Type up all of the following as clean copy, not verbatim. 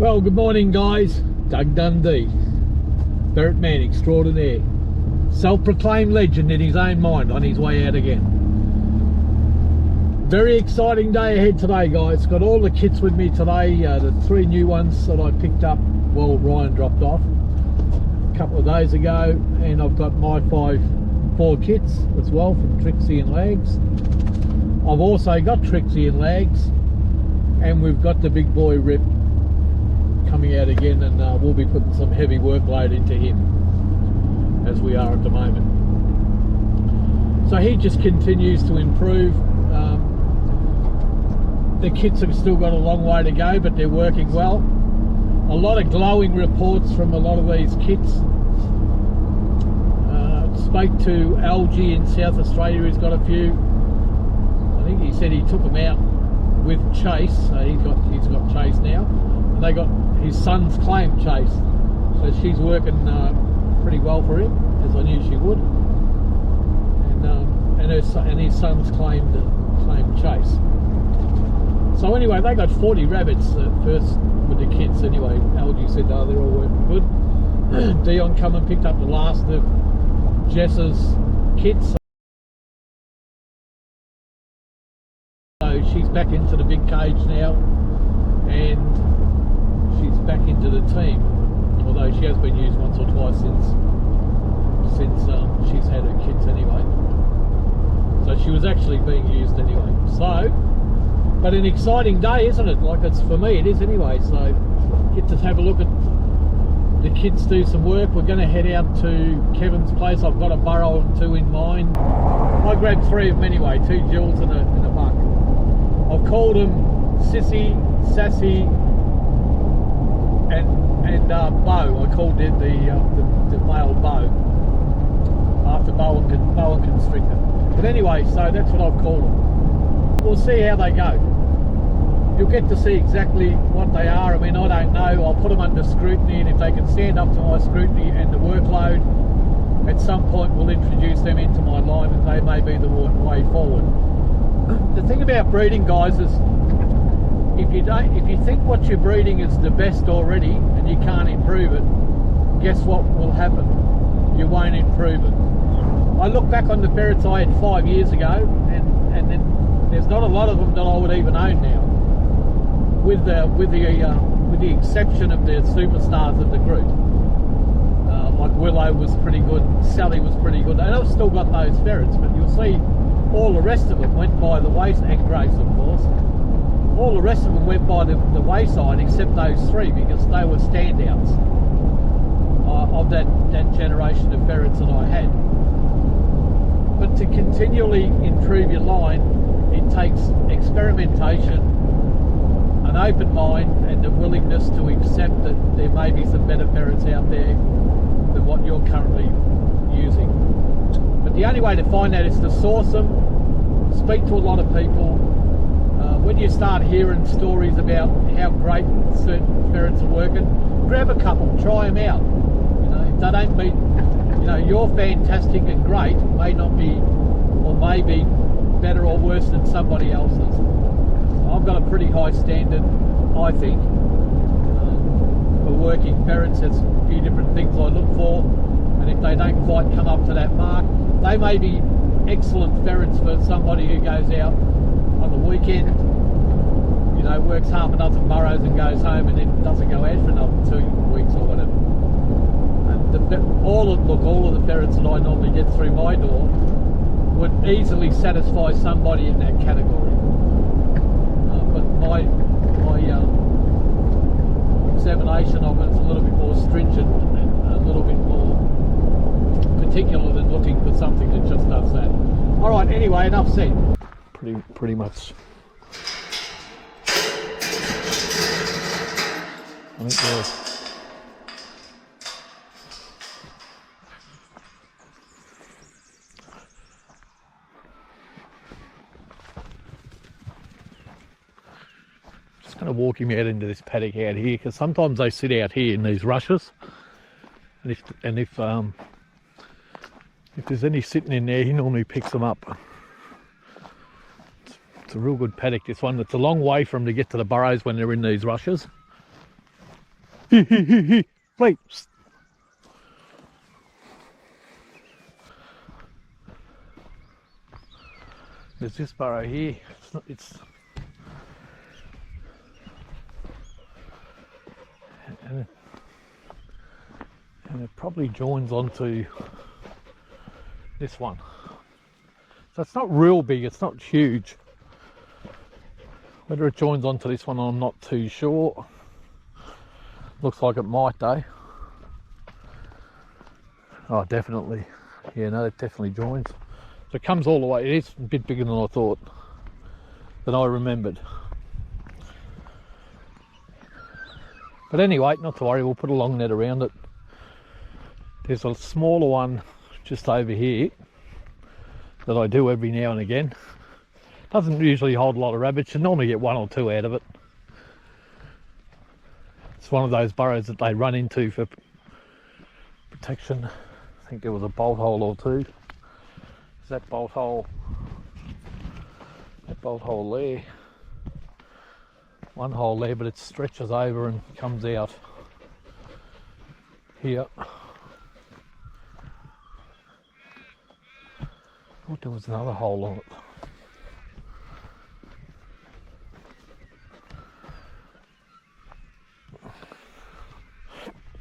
Well, good morning guys. Doug Dundee, ferret man extraordinaire, self-proclaimed legend in his own mind, on his way out again. Very exciting day ahead today guys. Got all the kits with me today, the 3 new ones that I picked up, well, Ryan dropped off a couple of days ago, and I've got my 4 kits as well from Trixie and Lags. I've also got Trixie and Lags, and we've got the big boy Rip coming out again, and we'll be putting some heavy workload into him as we are at the moment. So he just continues to improve. The kits have still got a long way to go, but they're working well. A lot of glowing reports from a lot of these kits. Spoke to Algie in South Australia, who's got a few. I think he said he took them out with Chase, so he's got Chase now, and they got his son's claim Chase, so she's working pretty well for him, as I knew she would, and his son's claimed Chase. So anyway, they got 40 rabbits at first with the kits. Anyway, Algie said, oh, they're all working good. Dion come and picked up the last of Jess's kits, so she's back into the big cage now, and she's back into the team, although she has been used once or twice since she's had her kids anyway. So she was actually being used anyway. So, but an exciting day, isn't it? Like, it's, for me it is anyway. So get to have a look at the kids do some work. We're going to head out to Kevin's place. I've got a burrow and 2 in mind. I grabbed 3 of them anyway, 2 jewels and a buck. I've called them Sissy, Sassy, and Bow. I called it the male Bow, after boa constrictor. But anyway, so that's what I've called them. We'll see how they go. You'll get to see exactly what they are. I mean, I don't know. I'll put them under scrutiny, and if they can stand up to my scrutiny and the workload, at some point we'll introduce them into my line, and they may be the way forward. The thing about breeding, guys, is if you think what you're breeding is the best already and you can't improve it, guess what will happen? You won't improve it. I look back on the ferrets I had 5 years ago, and then there's not a lot of them that I would even own now, with the exception of the superstars of the group. Like Willow was pretty good, Sally was pretty good, and I've still got those ferrets, but you'll see all the rest of them went by the wayside, and Grace of course. All the rest of them went by the wayside, except those 3, because they were standouts of that generation of ferrets that I had. But to continually improve your line, it takes experimentation, an open mind, and the willingness to accept that there may be some better ferrets out there than what you're currently using. But the only way to find that is to source them, speak to a lot of people. When you start hearing stories about how great certain ferrets are working, grab a couple, try them out. You know, if they don't meet, you know, you're fantastic and great, may not be, or may be better or worse than somebody else's. I've got a pretty high standard, I think, for working ferrets. There's a few different things I look for, and if they don't quite come up to that mark, they may be excellent ferrets for somebody who goes out on the weekend, you know, works half a dozen burrows and goes home, and then doesn't go out for another 2 weeks or whatever. And all of the ferrets that I normally get through my door would easily satisfy somebody in that category. But my examination of it is a little bit more stringent and a little bit more particular than looking for something that just does that. All right, anyway, enough said. Pretty much. I think just going to walk him out into this paddock out here, because sometimes they sit out here in these rushes, and if there's any sitting in there, he normally picks them up. It's a real good paddock, this one. It's a long way for them to get to the burrows when they're in these rushes. Wait. There's this burrow here. And it probably joins onto this one. So it's not real big, it's not huge. Whether it joins onto this one, I'm not too sure. Looks like it might though. Oh, definitely. Yeah, no, it definitely joins. So it comes all the way. It is a bit bigger than I thought, than I remembered. But anyway, not to worry, we'll put a long net around it. There's a smaller one just over here that I do every now and again. Doesn't usually hold a lot of rabbits. You normally get 1 or 2 out of it. It's one of those burrows that they run into for protection. I think there was a bolt hole or 2. Is that bolt hole? That bolt hole there. 1 hole there, but it stretches over and comes out here. I thought there was another hole on it.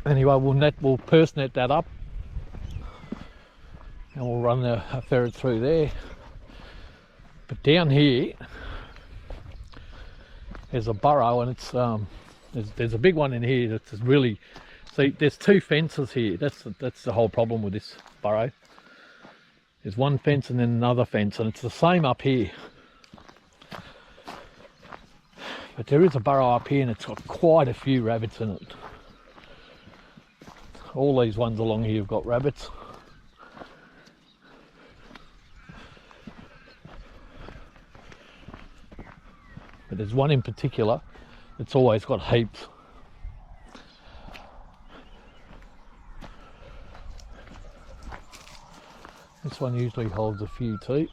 Anyway, we'll purse net that up, and we'll run a ferret through there. But down here, there's a burrow, and it's there's a big one in here that's really. See, there's 2 fences here. That's the whole problem with this burrow. There's one fence and then another fence, and it's the same up here. But there is a burrow up here, and it's got quite a few rabbits in it. All these ones along here have got rabbits. But there's one in particular that's always got heaps. This one usually holds a few too.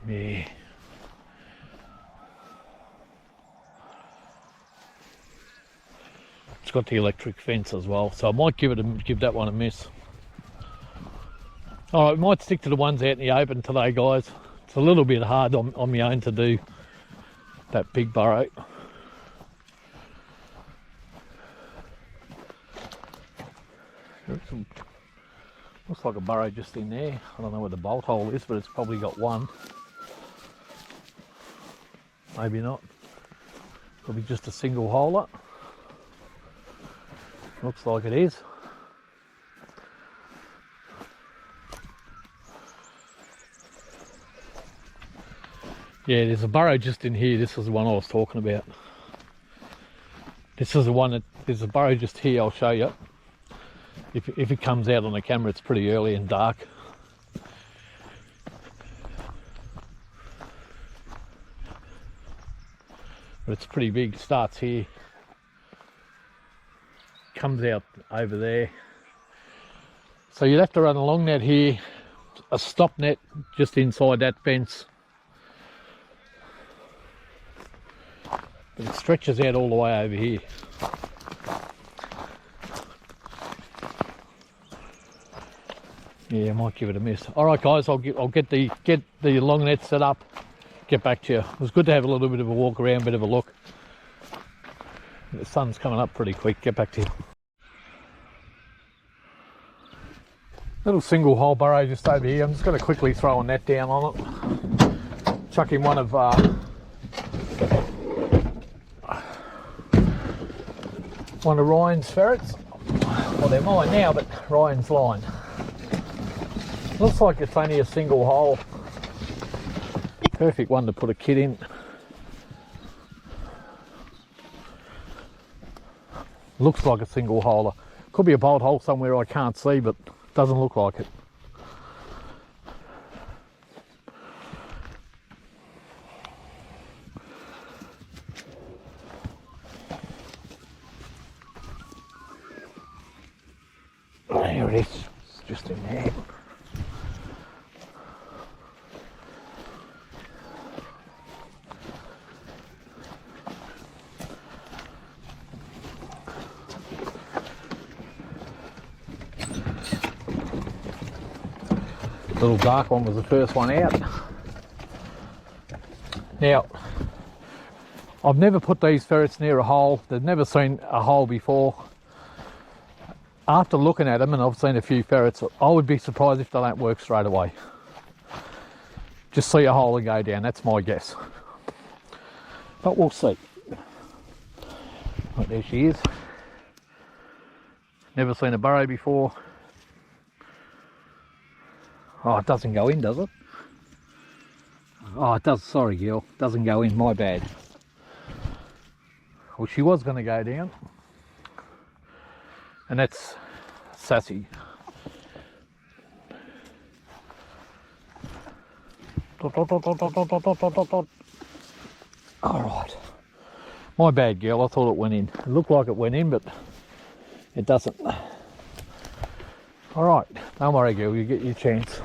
Yeah. It's got the electric fence as well, so I might give that one a miss. Alright, we might stick to the ones out in the open today, guys. It's a little bit hard on my own to do that big burrow. Looks like a burrow just in there. I don't know where the bolt hole is, but it's probably got one. Maybe not. Probably just a single holer. Looks like it is. Yeah, there's a burrow just in here. This is the one I was talking about. This is the one that, there's a burrow just here, I'll show you. If it comes out on the camera, it's pretty early and dark. But it's pretty big. Starts here, comes out over there. So you'd have to run a long net here, a stop net just inside that fence. But it stretches out all the way over here. Yeah, I might give it a miss. All right, guys, I'll get the long net set up. Get back to you. It was good to have a little bit of a walk around, bit of a look. The sun's coming up pretty quick. Get back to you. Little single hole burrow just over here. I'm just going to quickly throw a net down on it. Chuck in one of Ryan's ferrets. Well, they're mine now, but Ryan's line. Looks like it's only a single hole. Perfect one to put a kid in. Looks like a single holer. Could be a bolt hole somewhere I can't see, but doesn't look like it. it is. It's just in there. The little dark one was the first one out. Now, I've never put these ferrets near a hole. They've never seen a hole before. After looking at them, and I've seen a few ferrets, I would be surprised if they don't work straight away. Just see a hole and go down, that's my guess. But we'll see. Right, there she is. Never seen a burrow before. Oh, it doesn't go in, does it? Oh, it does, sorry girl, doesn't go in, my bad. Well, she was going to go down. And that's Sassy. Alright. My bad girl, I thought it went in. It looked like it went in, but it doesn't. Alright, don't worry girl, you get your chance.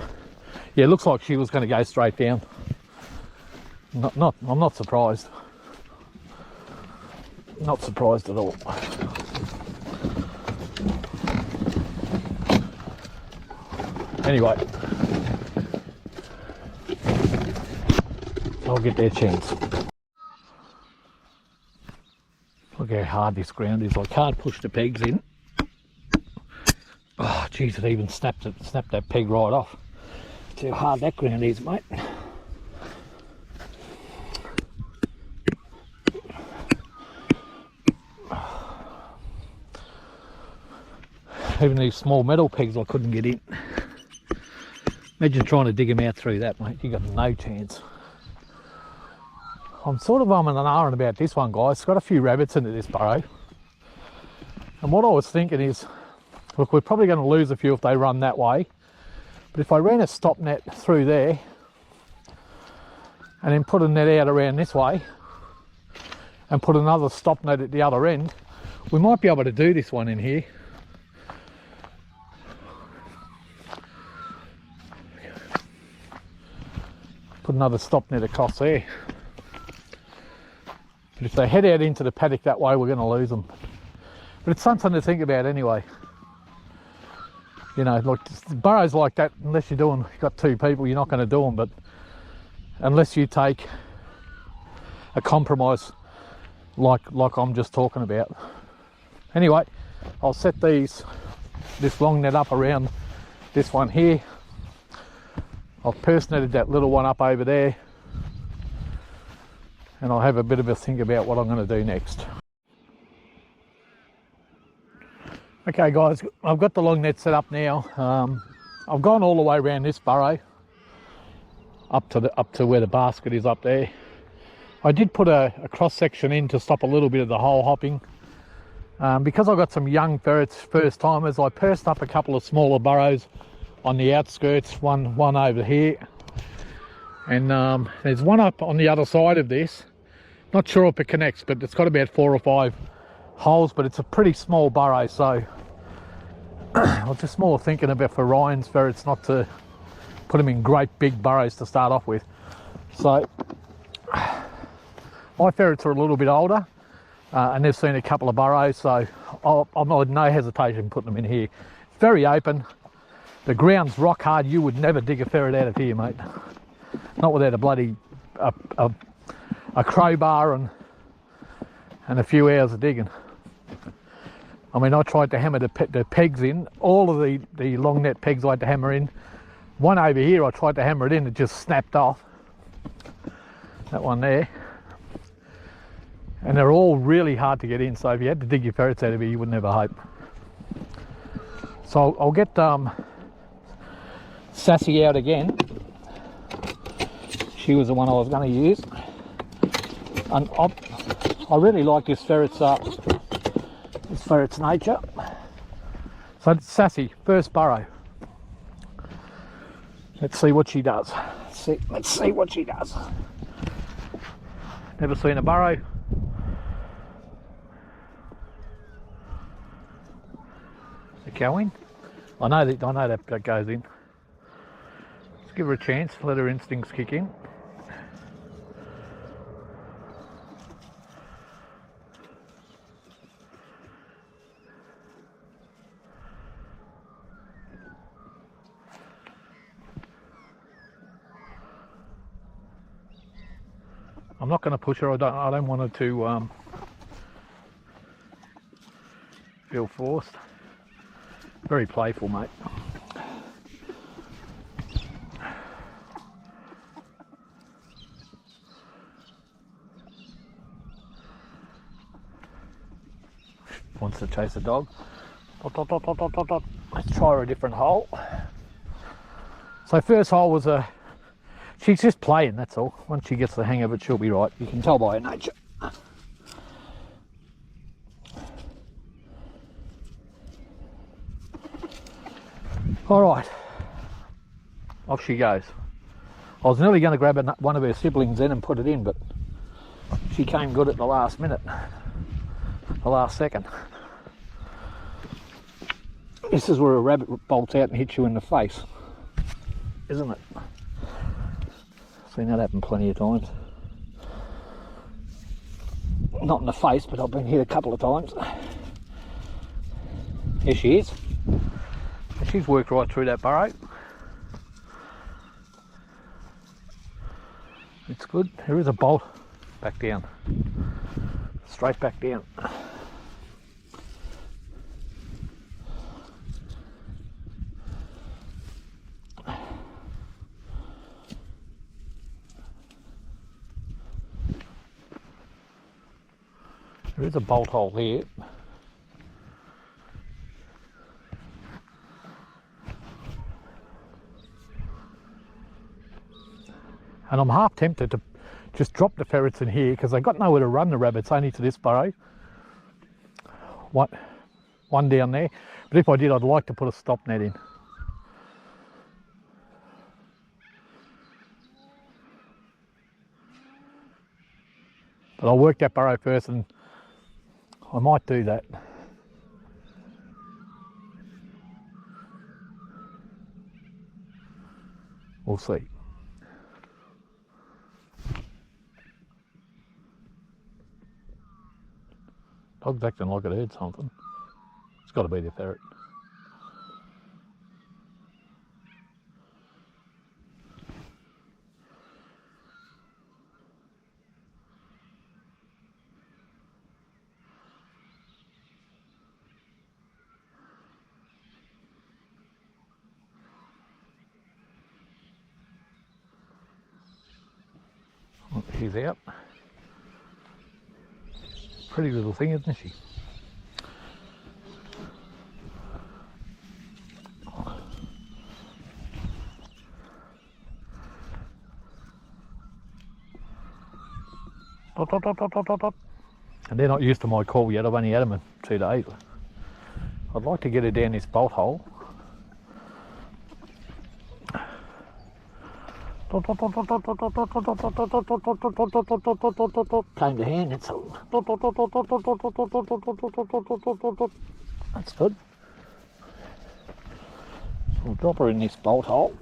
Yeah, it looks like she was going to go straight down. I'm not surprised. Not surprised at all. Anyway, I'll get their chance. Look how hard this ground is. I can't push the pegs in. Oh, geez, it even snapped that peg right off. That's how hard that ground is, mate. Even these small metal pegs I couldn't get in. Imagine trying to dig them out through that, mate. You got no chance. I'm sort of umming and ahhing about this one, guys. It's got a few rabbits into this burrow. And what I was thinking is, look, we're probably going to lose a few if they run that way. But if I ran a stop net through there and then put a net out around this way and put another stop net at the other end, we might be able to do this one in here. Put another stop net across there. But if they head out into the paddock that way, we're going to lose them. But it's something to think about anyway. You know, like burrows like that, unless you've got two people, you're not going to do them. But unless you take a compromise like I'm just talking about. Anyway, I'll set this long net up around this one here. I've purse netted that little one up over there. And I'll have a bit of a think about what I'm going to do next. Okay guys, I've got the long net set up now. I've gone all the way around this burrow up to where the basket is up there. I did put a cross section in to stop a little bit of the hole hopping. Because I've got some young ferrets, first timers, I pursed up a couple of smaller burrows on the outskirts, one over here. And there's one up on the other side of this. Not sure if it connects, but it's got about 4 or 5 holes, but it's a pretty small burrow, so I was just more thinking about for Ryan's ferrets not to put them in great big burrows to start off with. So my ferrets are a little bit older and they've seen a couple of burrows, so I'm had no hesitation putting them in here. It's very open. The ground's rock hard. You would never dig a ferret out of here, mate. Not without a bloody a crowbar and a few hours of digging. I mean, I tried to hammer the pegs in. All of the long net pegs I had to hammer in. One over here, I tried to hammer it in, it just snapped off. That one there. And they're all really hard to get in, so if you had to dig your ferrets out of here, you wouldn't have a hope. So I'll get Sassy out again. She was the one I was going to use. And I really like this ferret's nature. So Sassy, first burrow. Let's see what she does. Let's see what she does. Never seen a burrow. Is it going? I know that goes in. Let's give her a chance, let her instincts kick in. I'm not going to push her. I don't want her to feel forced. Very playful, mate. Wants to chase a dog. Dot, dot, dot, dot, dot, dot. Let's try her a different hole. So first hole was she's just playing, that's all. Once she gets the hang of it, she'll be right. You can tell by her nature. All right, off she goes. I was nearly going to grab one of her siblings then and put it in, but she came good at the last minute, the last second. This is where a rabbit bolts out and hits you in the face, isn't it? Seen that happen plenty of times. Not in the face, but I've been hit a couple of times. Here she is. She's worked right through that burrow. It's good. There is a bolt. Back down. Straight back down. There is a bolt hole here. And I'm half tempted to just drop the ferrets in here because they've got nowhere to run, the rabbits, only to this burrow. One down there. But if I did, I'd like to put a stop net in. But I'll work that burrow first and I might do that. We'll see. Dog's acting like it heard something. It's got to be the ferret. Oh, she's out. Pretty little thing, isn't she? Dot, dot, dot, dot, dot, dot. And they're not used to my call yet. I've only had them in 2 days. I'd like to get her down this bolt hole. Came to hand, it's all. That's good. We'll drop her in this bolt hole.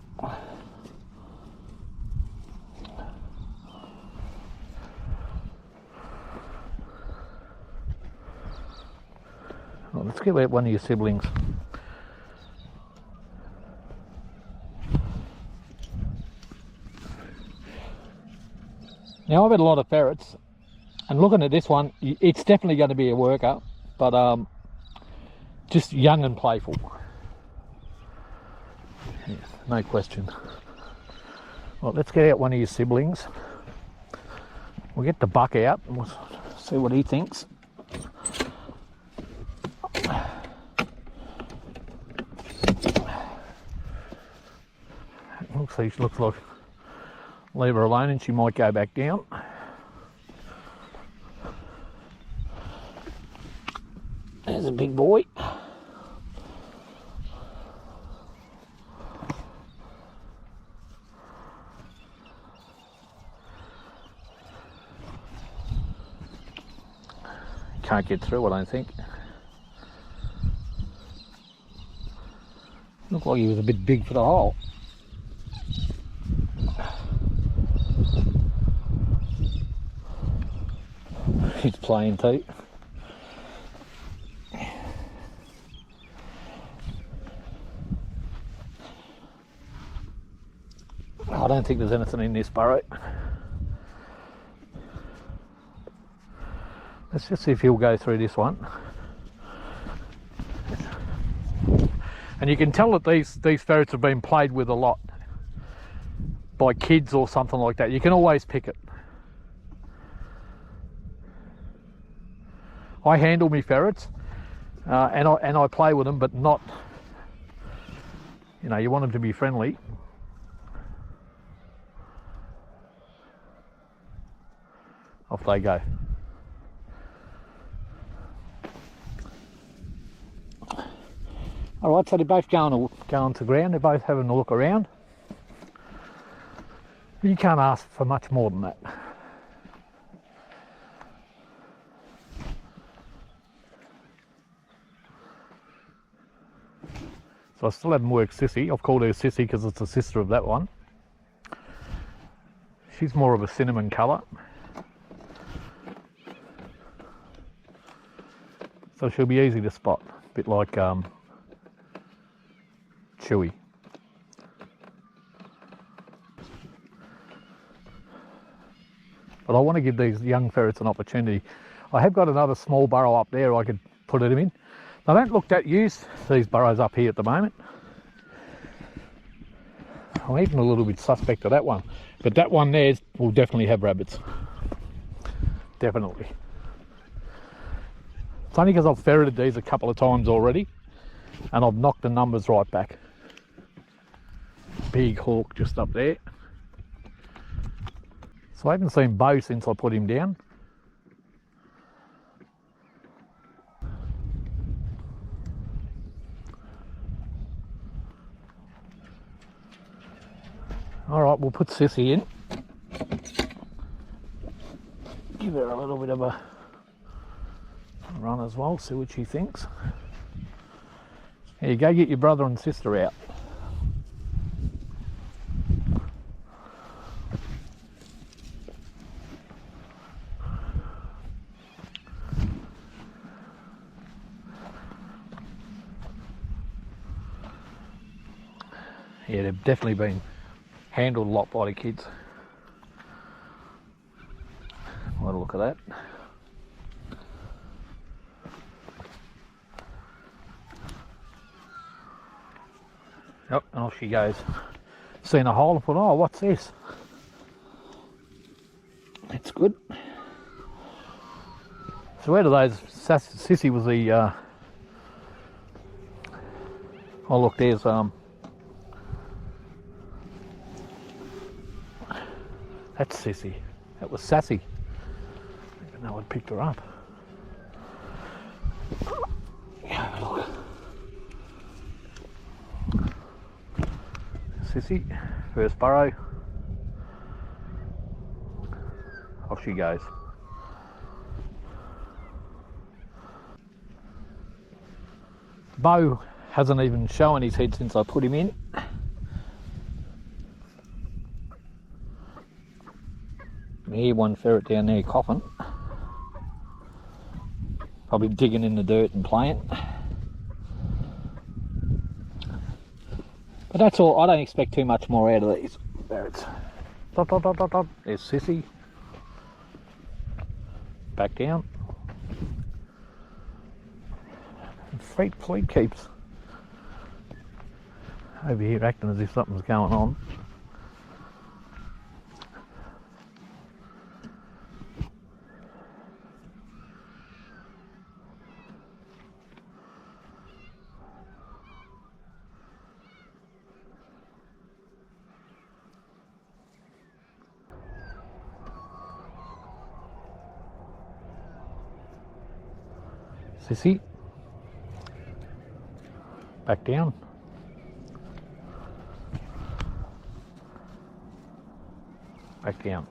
Well, let's get out one of your siblings. Now I've had a lot of ferrets, and looking at this one, it's definitely going to be a worker, but just young and playful. Yeah, no question. Well, let's get out one of your siblings. We'll get the buck out and we'll see what he thinks. Looks like leave her alone and she might go back down. There's a big boy. Can't get through, I don't think. Looked like he was a bit big for the hole. He's playing too. I don't think there's anything in this burrow. Let's just see if he'll go through this one. And you can tell that these ferrets have been played with a lot by kids or something like that. You can always pick it. I handle me ferrets and I play with them, but not, you know, you want them to be friendly. Off they go. All right, so they're both going to ground. They're both having a look around. You can't ask for much more than that. So I still haven't worked Sissy. I've called her Sissy because it's the sister of that one. She's more of a cinnamon colour. So she'll be easy to spot, a bit like Chewy. But I want to give these young ferrets an opportunity. I have got another small burrow up there I could put them in. They don't look that used, these burrows up here at the moment. I'm even a little bit suspect of that one. But that one there will definitely have rabbits. Definitely. It's only because I've ferreted these a couple of times already and I've knocked the numbers right back. Big hawk just up there. So I haven't seen Bo since I put him down. All right, we'll put Sissy in. Give her a little bit of a run as well, see what she thinks. Here you go, get your brother and sister out. Yeah, they've definitely been handled a lot by the kids. What a look at that. Yep, and off she goes. Seen a hole and thought, oh, what's this? That's good. So out of those, Sissy was the, oh look, there's, that's Sissy. That was Sassy. I didn't know I'd picked her up. Yeah, look. Sissy, first burrow. Off she goes. Bo hasn't even shown his head since I put him in. I hear one ferret down there coughing. Probably digging in the dirt and playing. But that's all. I don't expect too much more out of these ferrets. Dot, dot, dot, dot, dot. There's Sissy. Back down. And Fleet keeps over here acting as if something's going on. Sissy, back down. Back down.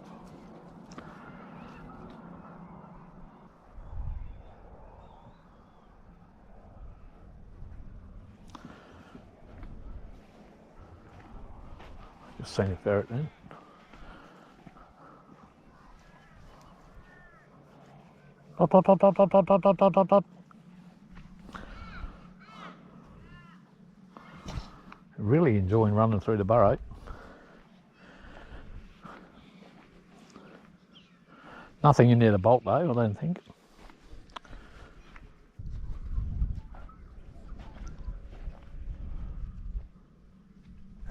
just seen a ferret then. Dot, dot, dot, dot, dot, dot, dot, dot, dot, dot. Really enjoying running through the burrow. Nothing in there to bolt though, I don't think.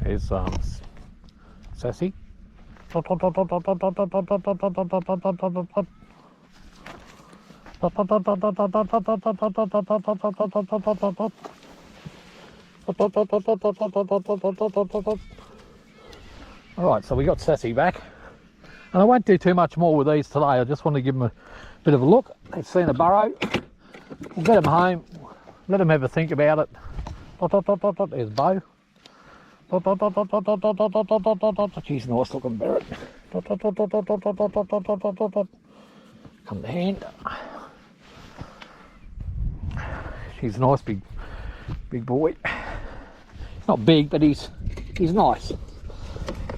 Here's Sassy. Alright, so we got Sassy back. And I won't do too much more with these today. I just want to give them a bit of a look. They've seen a burrow. We'll get them home. Let them have a think about it. There's Bo. She's a nice looking ferret. Come to hand. He's a nice big boy. He's not big, but he's nice.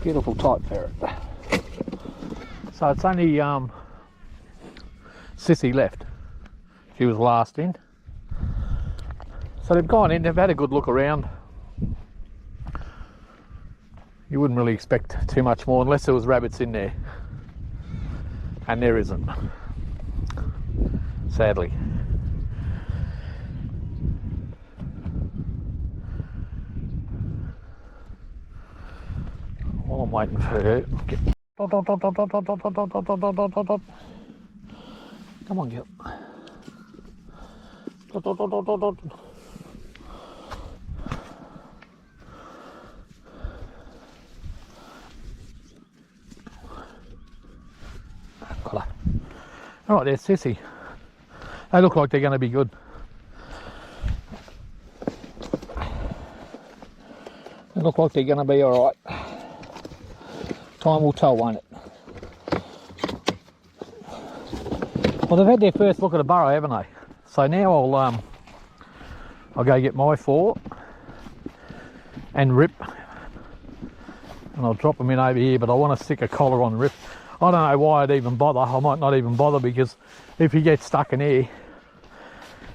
Beautiful type ferret. So it's only Sissy left. She was last in. So they've gone in, they've had a good look around. You wouldn't really expect too much more unless there was rabbits in there. And there isn't. Sadly. While I'm waiting for her to get... Come on, girl. Got her. All right, there's Sissy. They look like they're going to be good. They look like they're going to be all right. Time will tell, won't it? Well, they've had their first look at a burrow, haven't they? So now I'll go get my 4 and Rip, and I'll drop them in over here. But I want to stick a collar on Rip. I don't know why I'd even bother. I might not even bother, because if he gets stuck in here,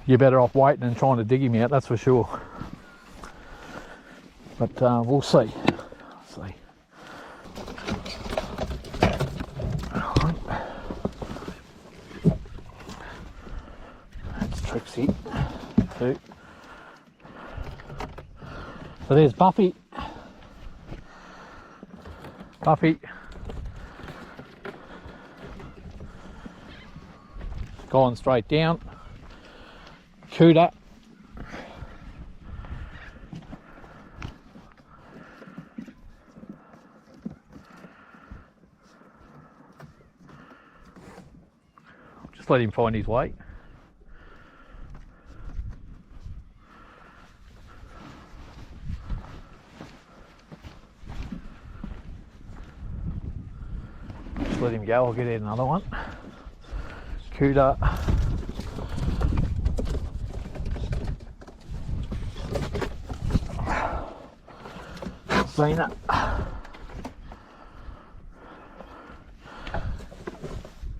you're better off waiting and trying to dig him out. That's for sure. But we'll see. That's Trixie. 2. So there's Buffy. Going straight down. Cooter. Just let him find his way. Just let him go, I'll get in another one. Cooter. Zena.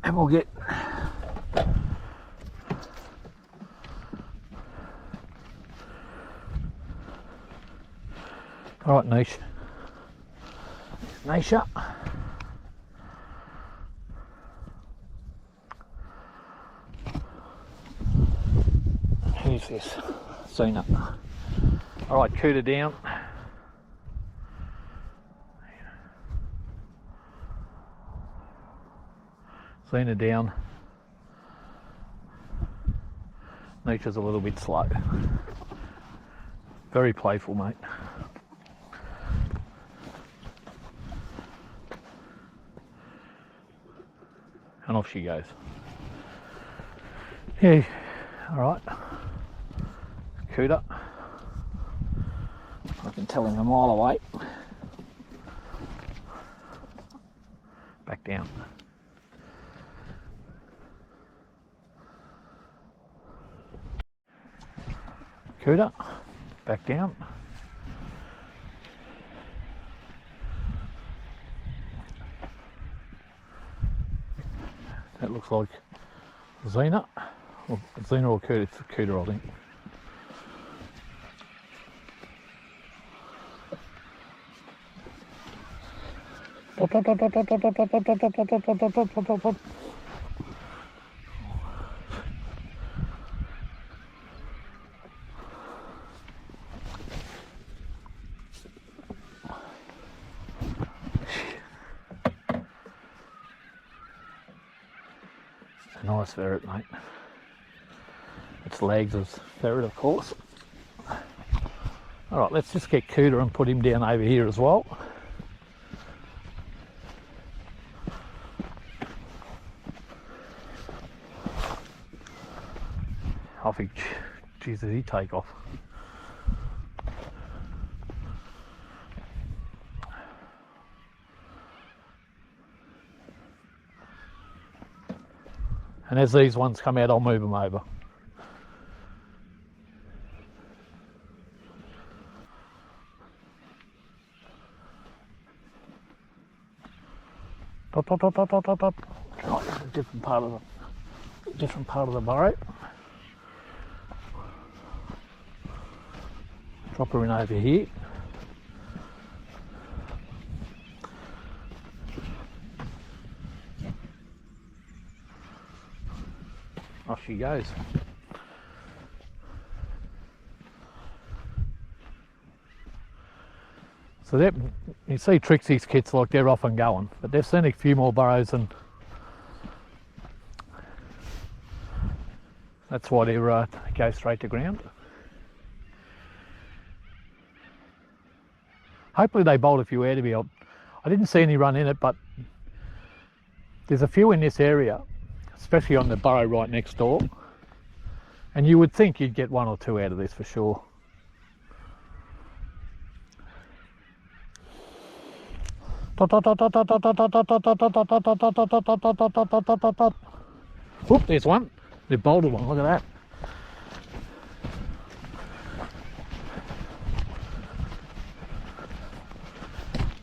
And we'll get all right, Niche. Nisha. Who's this? Zena. All right, Cooter down. Zena down. Nature's a little bit slow. Very playful, mate. And off she goes. Yeah, all right. Cooter. I can tell him a mile away. Back down. Cooter, back down. That looks like Xena. Or Xena or Cooter, I think. A nice ferret, mate. Its legs is ferret, of course. Alright, let's just get Cooter and put him down over here as well. I think, geez, did he take off? And as these ones come out, I'll move them over. Dot, dot, dot, dot, dot, dot, dot. Right, a different part of the burrow. Drop her in over here. Off she goes. So that, you see Trixie's kits, like they're off and going, but they've seen a few more burrows, and that's why they go straight to ground. Hopefully they bolt a few out of here. I didn't see any run in it, but there's a few in this area, especially on the burrow right next door, and you would think you'd get one or two out of this for sure. Oop, there's one. They bolted one, look at that.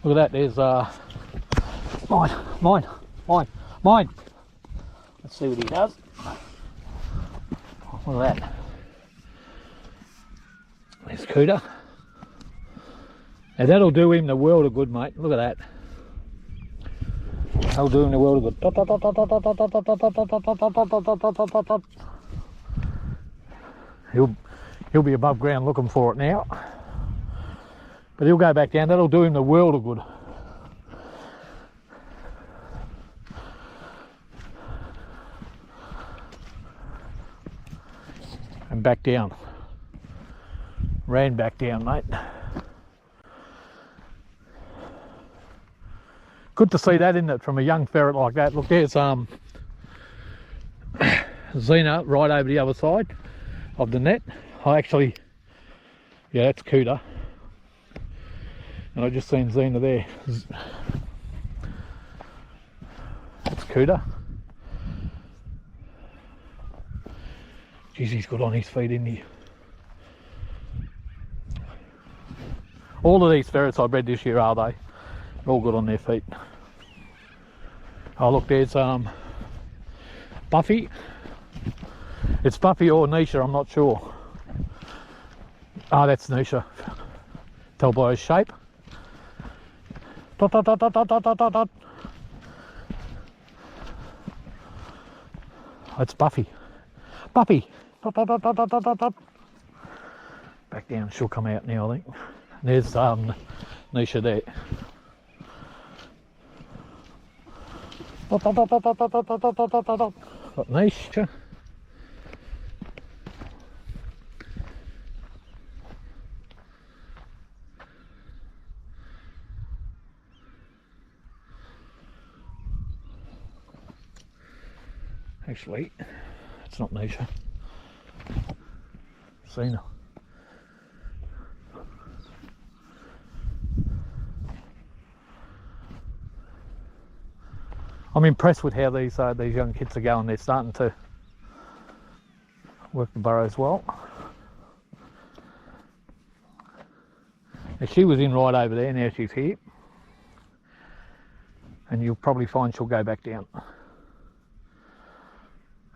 Look at that, there's mine. Let's see what he does. Look at that. There's Cooter. Now that'll do him the world of good, mate. Look at that. That'll do him the world of good. He'll be above ground looking for it now. But he'll go back down. That'll do him the world of good. And back down. Ran back down, mate. Good to see that, isn't it, from a young ferret like that. Look, there's Xena right over the other side of the net. Yeah, that's Cooter. And I just seen Xena there. That's Cooter. Geez, he's good on his feet, isn't he? All of these ferrets I bred this year, are they? All good on their feet. Oh look, there's Buffy. It's Buffy or Nisha, I'm not sure. Oh, that's Nisha. Tell by his shape. Dot, dot, dot, dot, dot, dot, dot, dot. It's Buffy. Buffy. Dot, dot, dot, dot, dot, dot, dot. Back down, she'll come out now, I think. There's Nisha there. Got Nisha. Actually, it's not Nisha. Xena. I'm impressed with how these young kids are going. They're starting to work the burrows well. Now she was in right over there, now she's here. And you'll probably find she'll go back down.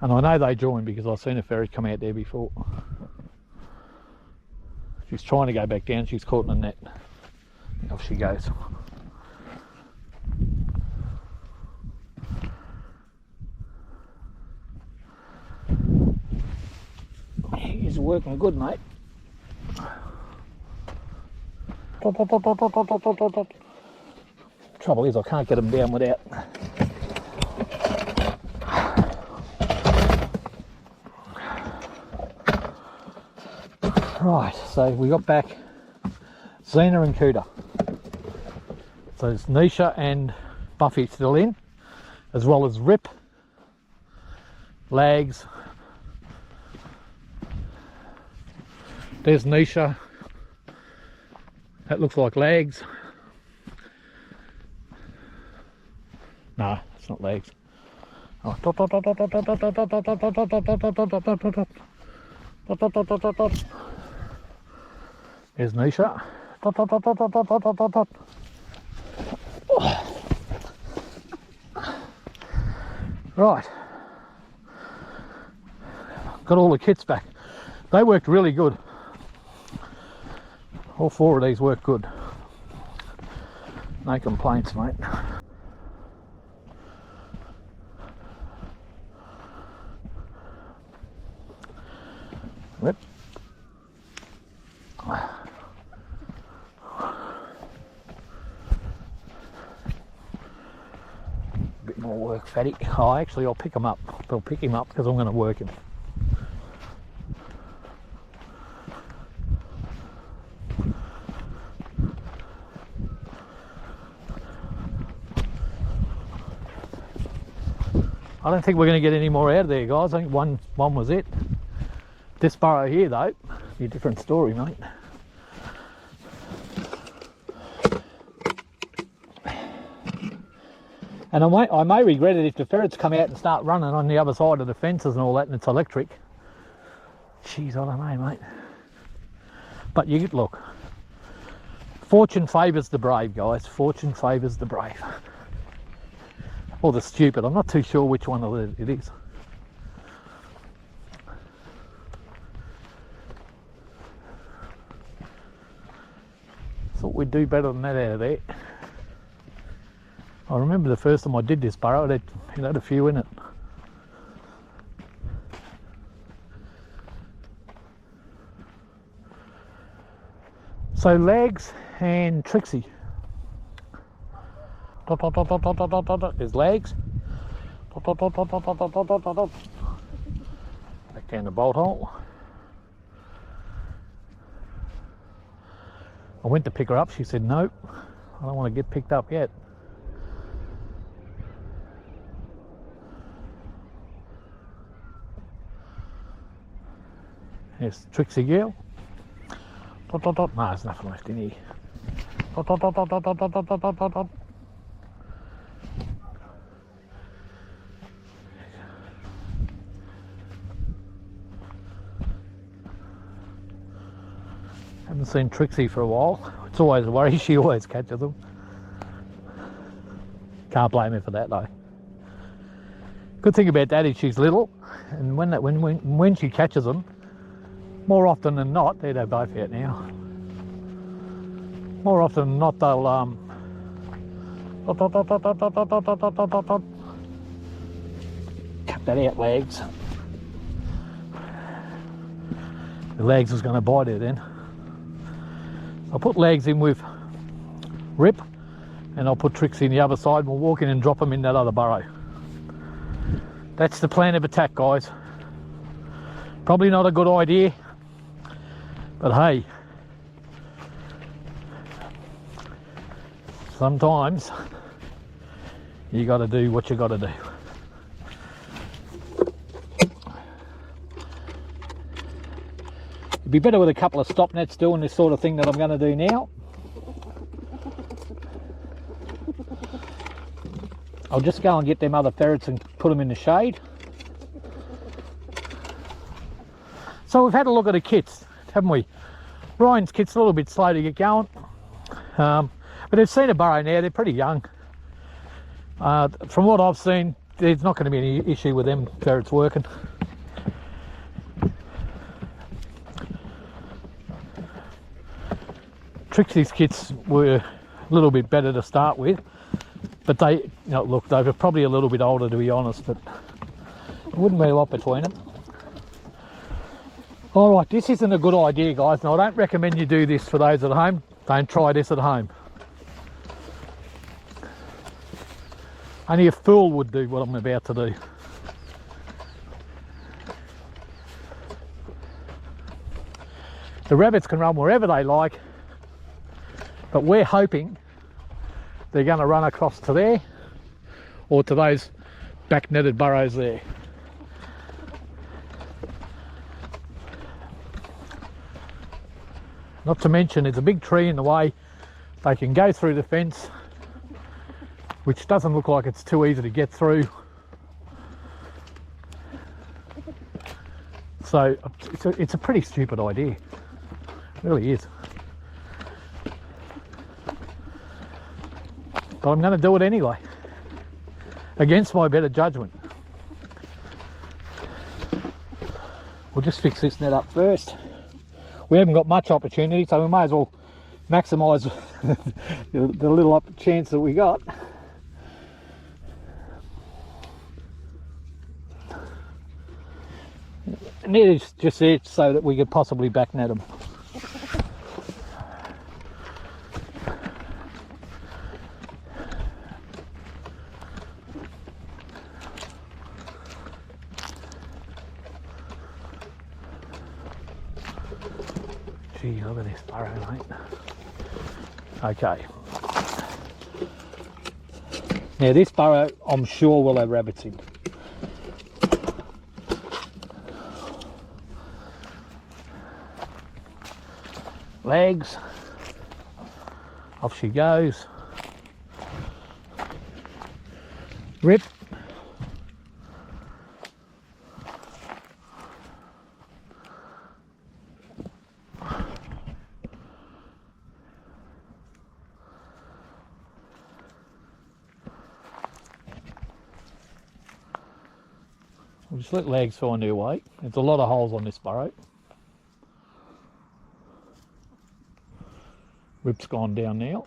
And I know they join because I've seen a ferret come out there before. She's trying to go back down, she's caught in a net. Off she goes. He's working good, mate. Trouble is I can't get him down without. Right, so we got back Xena and Cooter. So it's Nisha and Buffy still in, as well as Rip, Lags. There's Nisha. That looks like Lags. No, it's not Lags. Oh. There's Nisha. Right. Got all the kits back. They worked really good. All four of these worked good. No complaints, mate. Rip. Bit more work, Fatty. Oh, actually, I'll pick him up. I'll pick him up because I'm going to work him. I don't think we're going to get any more out of there, guys. I think one was it. This burrow here, though, be a different story, mate. And I may regret it if the ferrets come out and start running on the other side of the fences and all that, and it's electric. Jeez, I don't know, mate. But you look, fortune favours the brave, guys. Fortune favours the brave. Or the stupid. I'm not too sure which one it is. Thought we'd do better than that out of there. I remember the first time I did this burrow, it had a few in it. So Lags and Trixie. There's Lags. Back down the bolt hole. I went to pick her up, she said nope, I don't want to get picked up yet. There's Trixie girl. No, there's nothing left in here. Haven't seen Trixie for a while. It's always a worry, she always catches them. Can't blame her for that though. Good thing about that is she's little, and when she catches them, more often than not, there they're both out now. More often than not, they'll cut that out, Lags. The Lags was going to bite her then. I'll put Lags in with Rip, and I'll put Trixie in the other side. We'll walk in and drop them in that other burrow. That's the plan of attack, guys. Probably not a good idea, but hey, sometimes you got to do what you got to do. It'd be better with a couple of stop nets doing this sort of thing that I'm going to do now. I'll just go and get them other ferrets and put them in the shade. So we've had a look at the kits, haven't we? Ryan's kit's a little bit slow to get going, but they've seen a burrow now. They're pretty young. From what I've seen, there's not going to be any issue with them ferrets working. Trixie's kits were a little bit better to start with, but they, you know, look, they were probably a little bit older, to be honest, but there wouldn't be a lot between them. All right, this isn't a good idea, guys. Now, I don't recommend you do this for those at home. Don't try this at home. Only a fool would do what I'm about to do. The rabbits can run wherever they like, but we're hoping they're going to run across to there or to those back netted burrows there. Not to mention there's a big tree in the way. They can go through the fence, which doesn't look like it's too easy to get through. So it's a pretty stupid idea. It really is. But I'm going to do it anyway, against my better judgment. We'll just fix this net up first. We haven't got much opportunity, so we may as well maximise the little chance that we got. And it is just it so that we could possibly back net them. Gee, look at this burrow, mate. Okay. Now this burrow, I'm sure will have rabbits in. Legs. Off she goes. Rip. We'll just let legs find their way. There's a lot of holes on this burrow. Rip's gone down now.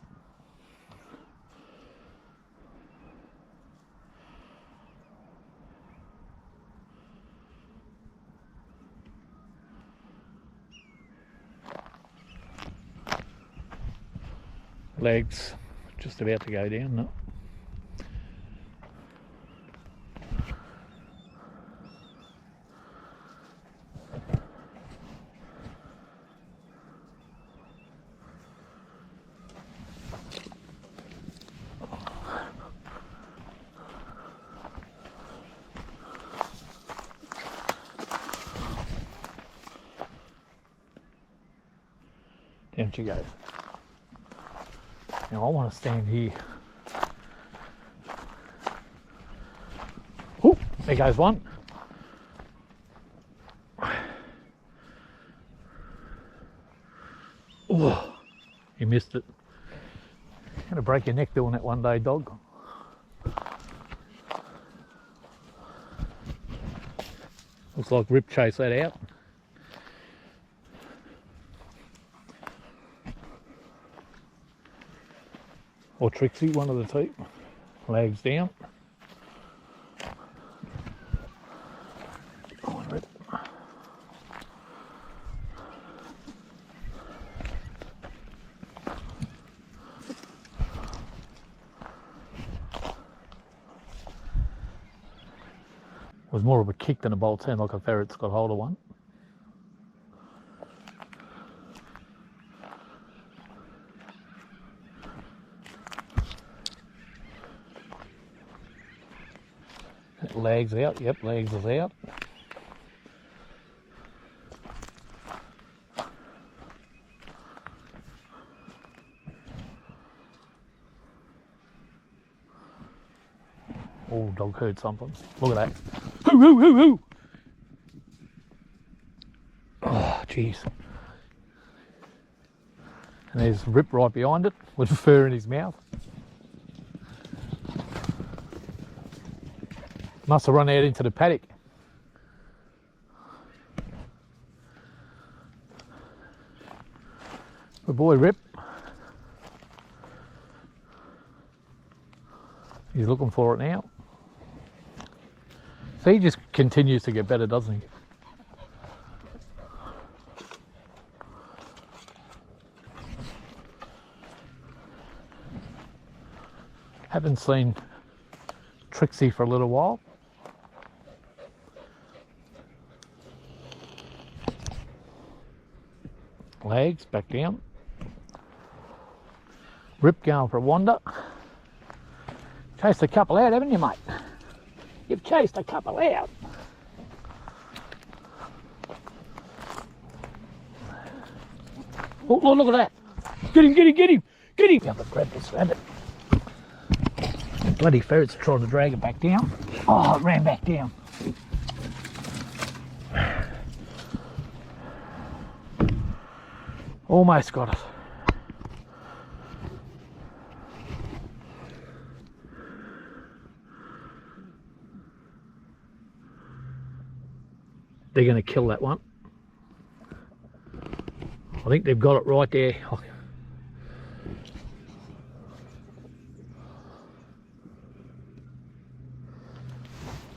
Legs just about to go down, no. Down she goes. Now I want to stand here. Oh, there goes one. Oh, you missed it. You're going to break your neck doing that one day, dog. Looks like Rip chased that out. Or Trixie, one of the two. Legs down. Come on, Rip. It was more of a kick than a bolt. Sounded like a ferret's got hold of one. Legs out, yep, legs is out. Oh, dog heard something. Look at that. Hoo, hoo, hoo, hoo. Oh, jeez. And there's Rip right behind it with fur in his mouth. Must have run out into the paddock. Good boy, Rip. He's looking for it now. So he just continues to get better, doesn't he? Haven't seen Trixie for a little while. Legs back down. Rip going for a wander. Chased a couple out, haven't you, mate? You've chased a couple out. Oh, look at that. Get him, get him, get him, get him. Have to grab this rabbit. The bloody ferret's trying to drag it back down. Oh, it ran back down. Almost got it. They're going to kill that one. I think they've got it right there. I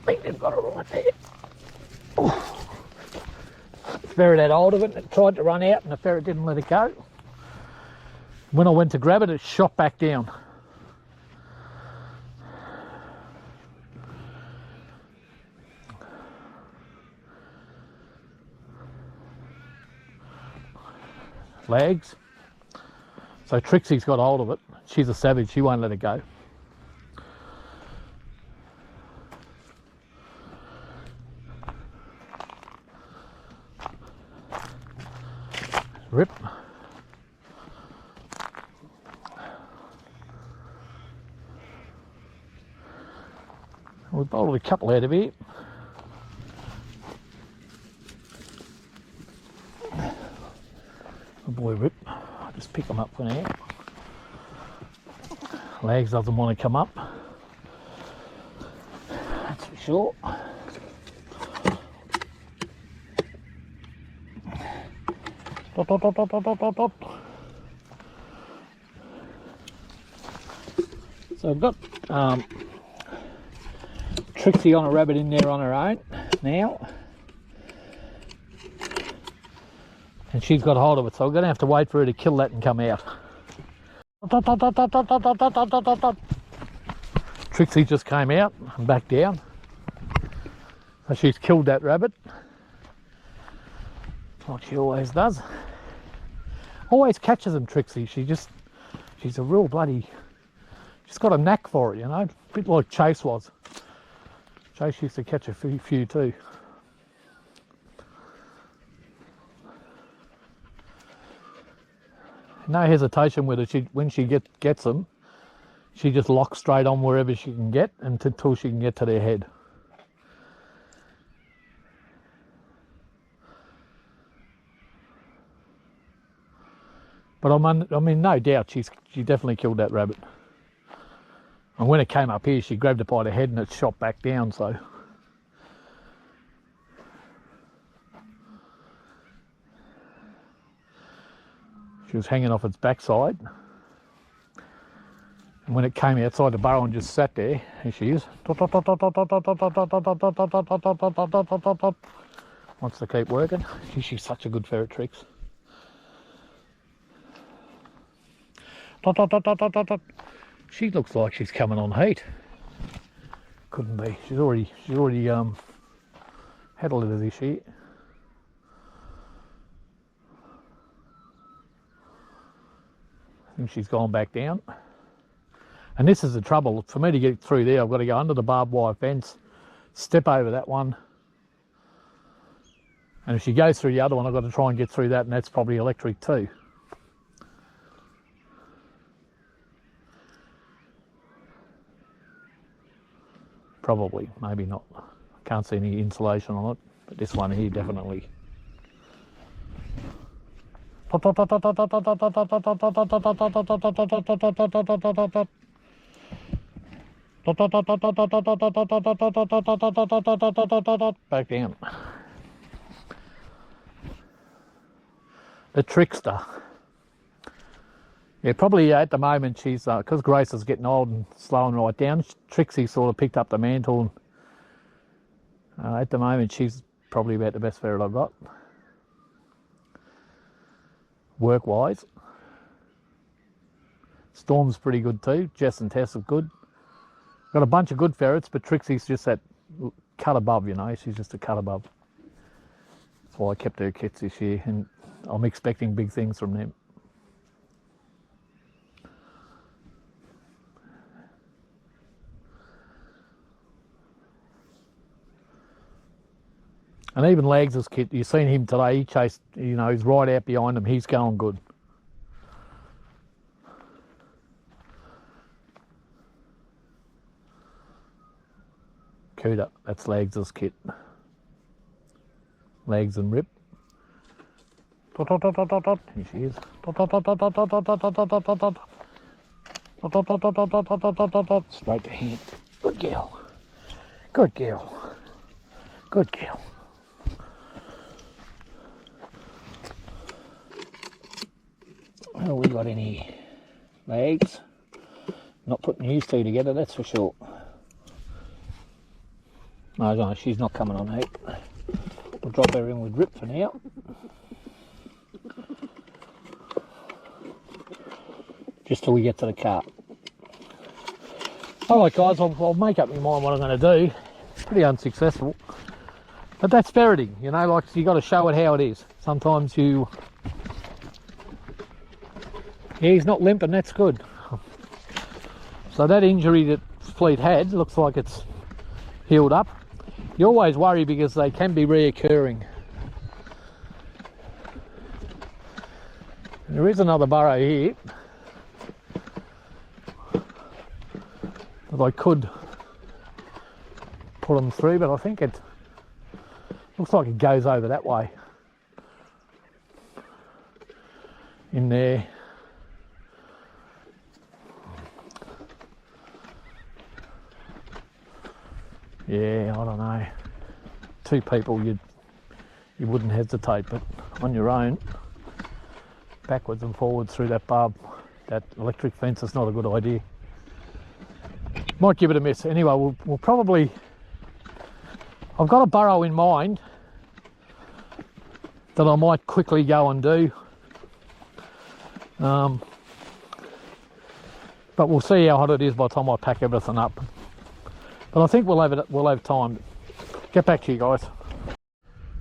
think they've got it right there. Oh. The ferret had hold of it and it tried to run out and the ferret didn't let it go. When I went to grab it, it shot back down. Legs. So Trixie's got hold of it. She's a savage, she won't let it go. Rip. We bolted a couple out of here. Good boy, Rip. I'll just pick them up for now. Lags doesn't want to come up. That's for sure. Dot, dot, dot, dot, dot, dot, dot. So I've got Trixie on a rabbit in there on her own now. And she's got hold of it, so I'm going to have to wait for her to kill that and come out. Trixie just came out and back down. So she's killed that rabbit. Like she always does. Always catches them, Trixie. She's a real bloody... She's got a knack for it, you know. A bit like Chase was. Chase used to catch a few too. No hesitation with her. When she gets them, she just locks straight on wherever she can get until she can get to their head. But I mean, no doubt she definitely killed that rabbit. And when it came up here, she grabbed it by the head and it shot back down. So. She was hanging off its backside, and when it came outside the burrow and just sat there, here she is. Wants to keep working. She's such a good ferret, Trix. She looks like she's coming on heat. Couldn't be. She's already had a little of this here. I think she's gone back down. And this is the trouble. For me to get through there, I've got to go under the barbed wire fence, step over that one. And if she goes through the other one, I've got to try and get through that, and that's probably electric too. Probably, maybe not. I can't see any insulation on it, but this one here definitely. Back down. The trickster. Yeah, probably at the moment she's, because Grace is getting old and slowing right down, Trixie sort of picked up the mantle. And, at the moment she's probably about the best ferret I've got. Work-wise. Storm's pretty good too. Jess and Tess are good. Got a bunch of good ferrets, but Trixie's just that cut above, you know. She's just a cut above. That's why I kept her kits this year, and I'm expecting big things from them. And even Lags' kit, you've seen him today, he chased, you know, he's right out behind him, he's going good. Cooter, that's Lags' kit. Lags and Rip. Here she is. Straight to hand. Good girl. Good girl. Good girl. Oh, we got any legs? Not putting these two together, that's for sure. No, she's not coming on heat. We'll drop her in with Rip for now. Just till we get to the cart. Alright guys, I'll make up my mind what I'm going to do. Pretty unsuccessful. But that's ferreting, you know, like you got to show it how it is. Sometimes you... Yeah, he's not limping, that's good. So that injury that Fleet had looks like it's healed up. You always worry because they can be reoccurring. There is another burrow here that I could put them through, but I think it looks like it goes over that way. In there. Yeah, I don't know. Two people you wouldn't hesitate, but on your own, backwards and forwards through that that electric fence is not a good idea. Might give it a miss. Anyway, we'll probably... I've got a burrow in mind that I might quickly go and do. But we'll see how hot it is by the time I pack everything up. But I think we'll have time. Get back to you guys.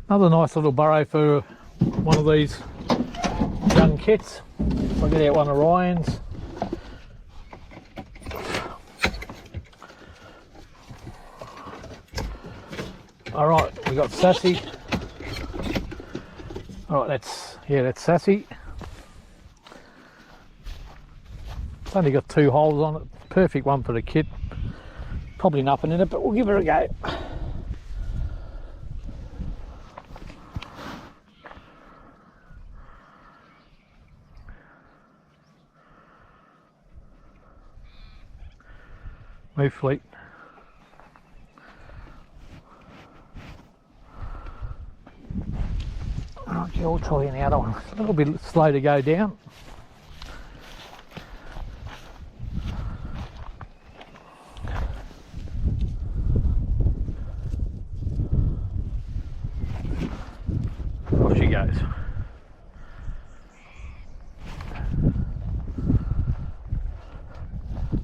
Another nice little burrow for one of these young kits. If I get out one of Ryan's. Alright, we got Sassy. Alright, that's Sassy. It's only got 2 holes on it. Perfect one for the kit. Probably nothing in it, but we'll give her a go. Move, Fleet. Okay, we'll try the other one. It's a little bit slow to go down. Off she goes.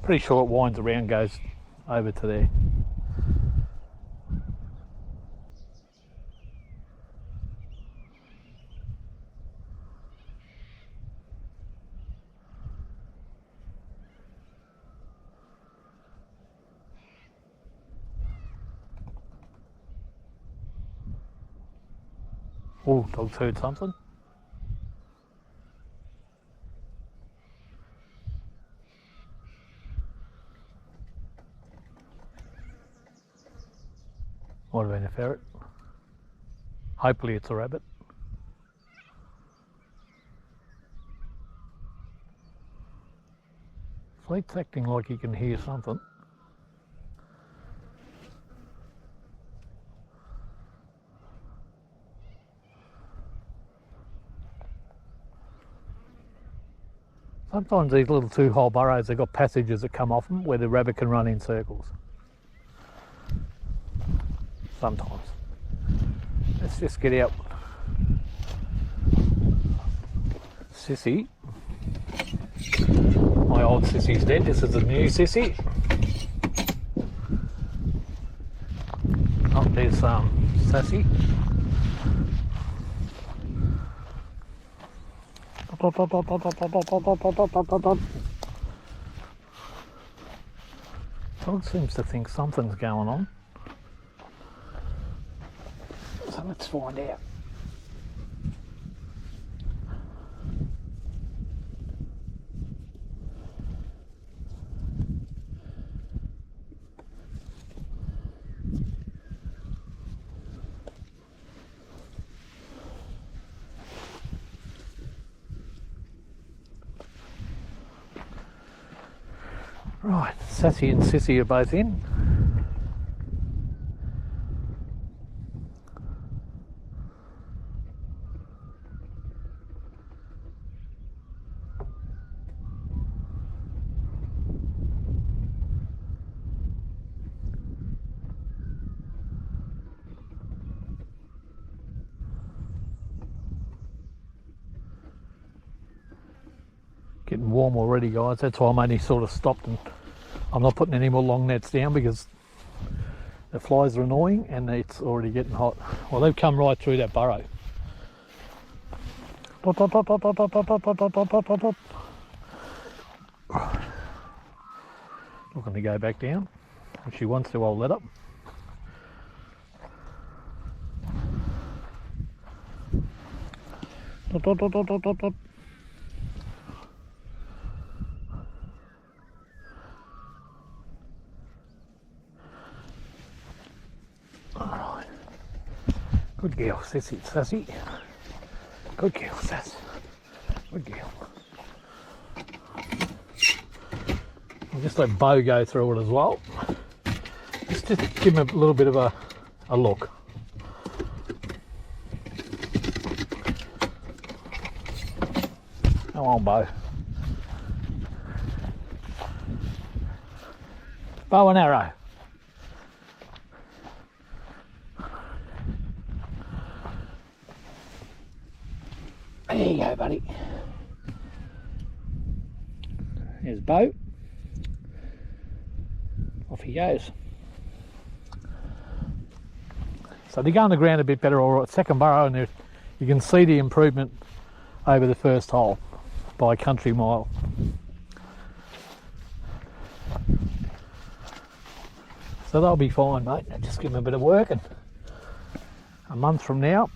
Pretty sure it winds around, goes over to there. Oh, dog's heard something. Might have been a ferret. Hopefully it's a rabbit. Fleet's acting like he can hear something. Sometimes these little 2-hole burrows, they've got passages that come off them where the rabbit can run in circles. Sometimes. Let's just get out Sissy. My old Sissy's dead. This is a new Sissy. Oh, there's Sassy. Dog seems to think something's going on. So let's find out. Right, Sassy and Sissy are both in. Getting warm already, guys. That's why I'm only sort of stopped and I'm not putting any more long nets down because the flies are annoying and it's already getting hot. Well, they've come right through that burrow. Looking to go back down. If she wants to, I'll let her. Alright. Good girl, Sissy, Sassy. Good girl, Sass. Good girl. I'll just let Bo go through it as well. Just to give him a little bit of a look. Come on, Bo. Bow and arrow. There you go, buddy. There's Bo. Off he goes. So they go on the ground a bit better, all right. Second burrow, and you can see the improvement over the first hole by a country mile. So they'll be fine, mate. Just give them a bit of work, and a month from now,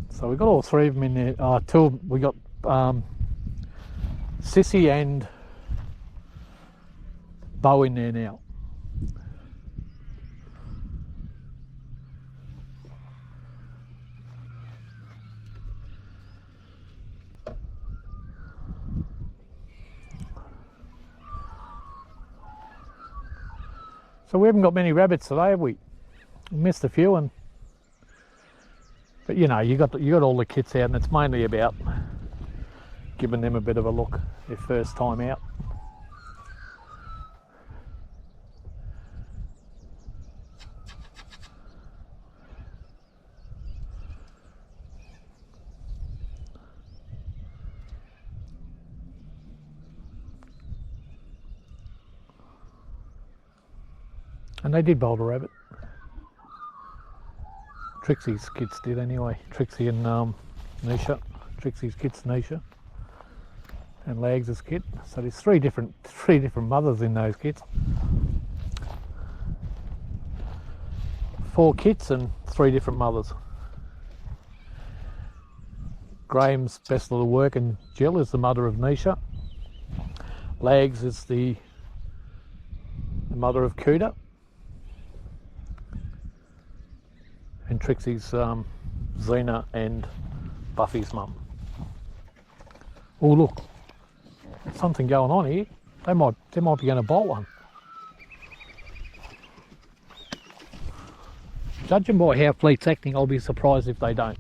so we got all three of them in there. We got Sissy and Bo in there now. So we haven't got many rabbits today, have we? We missed a few, but you know, you got all the kits out, and it's mainly about giving them a bit of a look their first time out. And they did bolt a rabbit. Trixie's kids did anyway. Trixie and Nisha. Trixie's kids, Nisha, and Lags' kid. So there's three different mothers in those kits. 4 kits and 3 different mothers. Graham's best little work, and Jill is the mother of Nisha. Lags is the mother of Cuda. And Trixie's Xena and Buffy's mum. Oh look, there's something going on here. They might be going to bolt one. Judging by how Fleet's acting, I'll be surprised if they don't.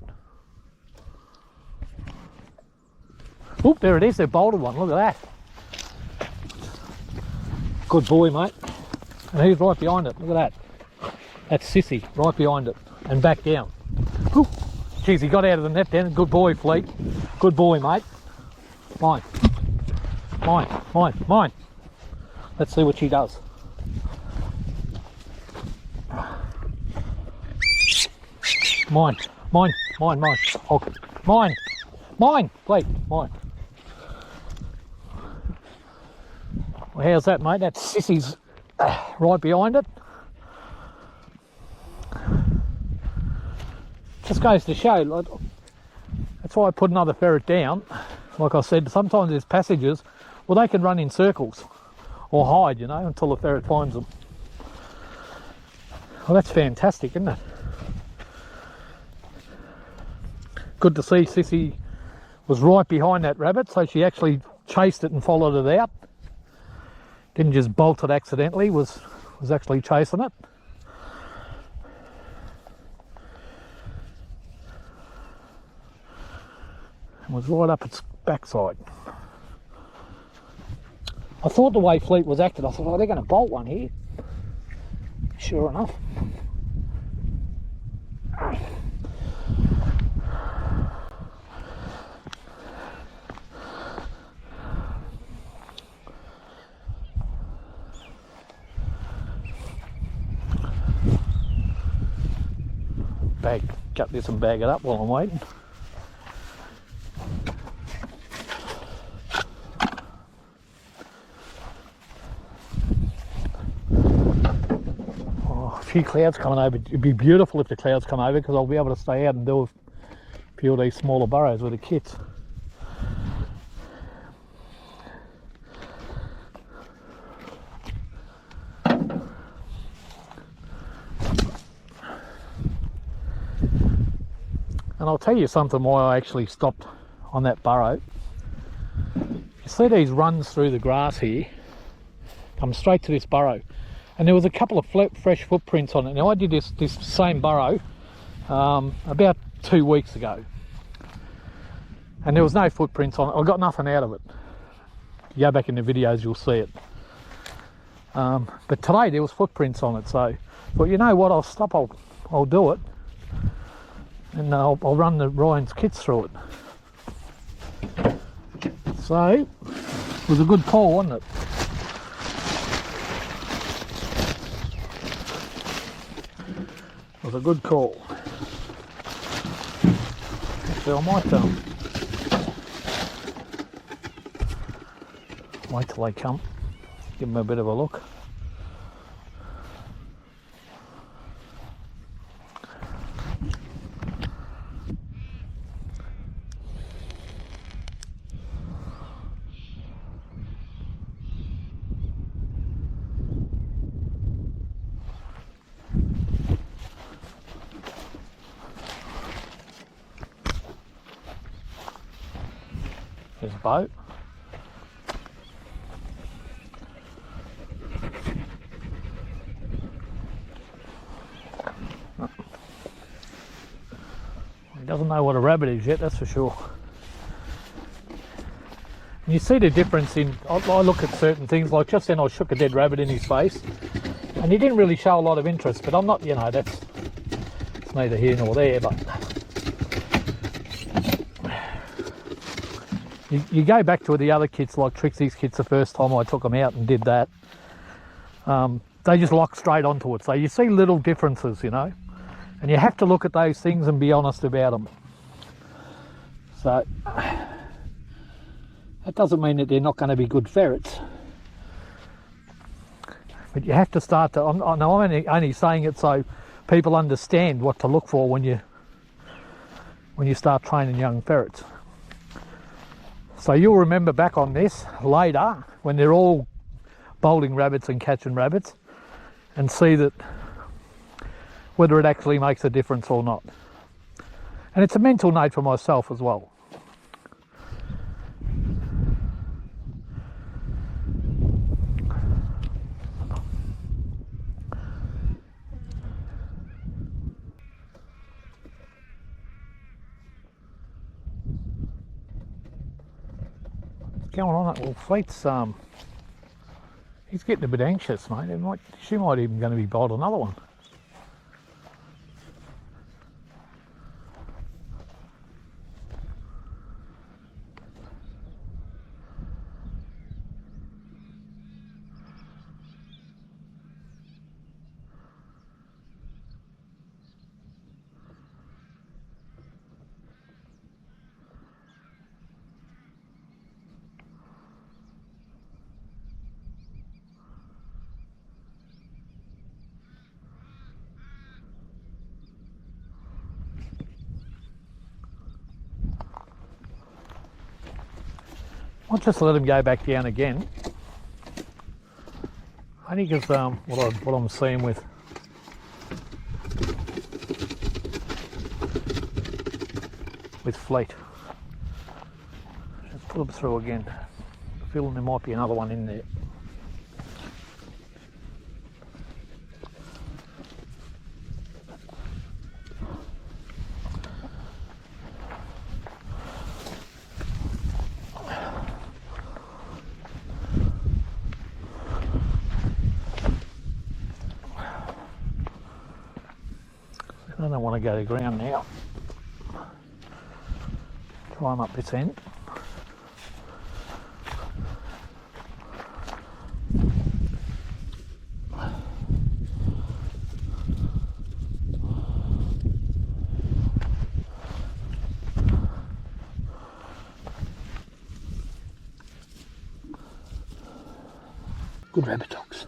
Oop, there it is, they've bolted one, look at that. Good boy, mate. And who's right behind it? Look at that. That's Sissy, right behind it. And back down. Oop. Geez, he got out of the net then. Good boy, Fleet. Good boy, mate. Mine. Mine, mine, mine. Let's see what she does. Mine, mine, mine, mine. Oh, mine, mine, Fleet, mine. Well, how's that, mate? That's Sissy's right behind it. Just goes to show, like, that's why I put another ferret down. Like I said, sometimes there's passages, well, they can run in circles or hide, you know, until the ferret finds them. Well, that's fantastic, isn't it? Good to see Sissy was right behind that rabbit, so she actually chased it and followed it out. Didn't just bolt it accidentally, was actually chasing it. And was right up its backside. I thought the way Fleet was acting, I thought, oh, they're going to bolt one here. Sure enough. Cut this and bag it up while I'm waiting. Oh, a few clouds coming over. It'd be beautiful if the clouds come over, because I'll be able to stay out and do a few of these smaller burrows with the kits. And I'll tell you something why I actually stopped on that burrow. You see these runs through the grass here, come straight to this burrow. And there was a couple of fresh footprints on it. Now I did this same burrow about 2 weeks ago. And there was no footprints on it. I got nothing out of it. If you go back in the videos, you'll see it. But today there was footprints on it. So I thought, you know what, I'll stop, I'll do it. And I'll run the Ryan's kits through it. So, it was a good call, wasn't it? It was a good call. So I might wait till they come, give them a bit of a look. There's a boat. He doesn't know what a rabbit is yet, that's for sure. And you see the difference in, I look at certain things, like just then I shook a dead rabbit in his face and he didn't really show a lot of interest, but I'm not, you know, it's neither here nor there, but you go back to the other kits, like Trixie's kits, the first time I took them out and did that, they just lock straight onto it. So you see little differences, you know, and you have to look at those things and be honest about them. So that doesn't mean that they're not going to be good ferrets, but you have to start to, I'm only saying it so people understand what to look for when you start training young ferrets. So you'll remember back on this later when they're all bolting rabbits and catching rabbits and see that whether it actually makes a difference or not. And it's a mental note for myself as well. going on? Well, Fleet's he's getting a bit anxious, mate. She might even going to be bought another one. I'll just let him go back down again. Only because what I'm seeing with Fleet. Just put him through again. I feel there might be another one in there. I don't want to go to ground now. Climb up this end. Good rabbit dogs.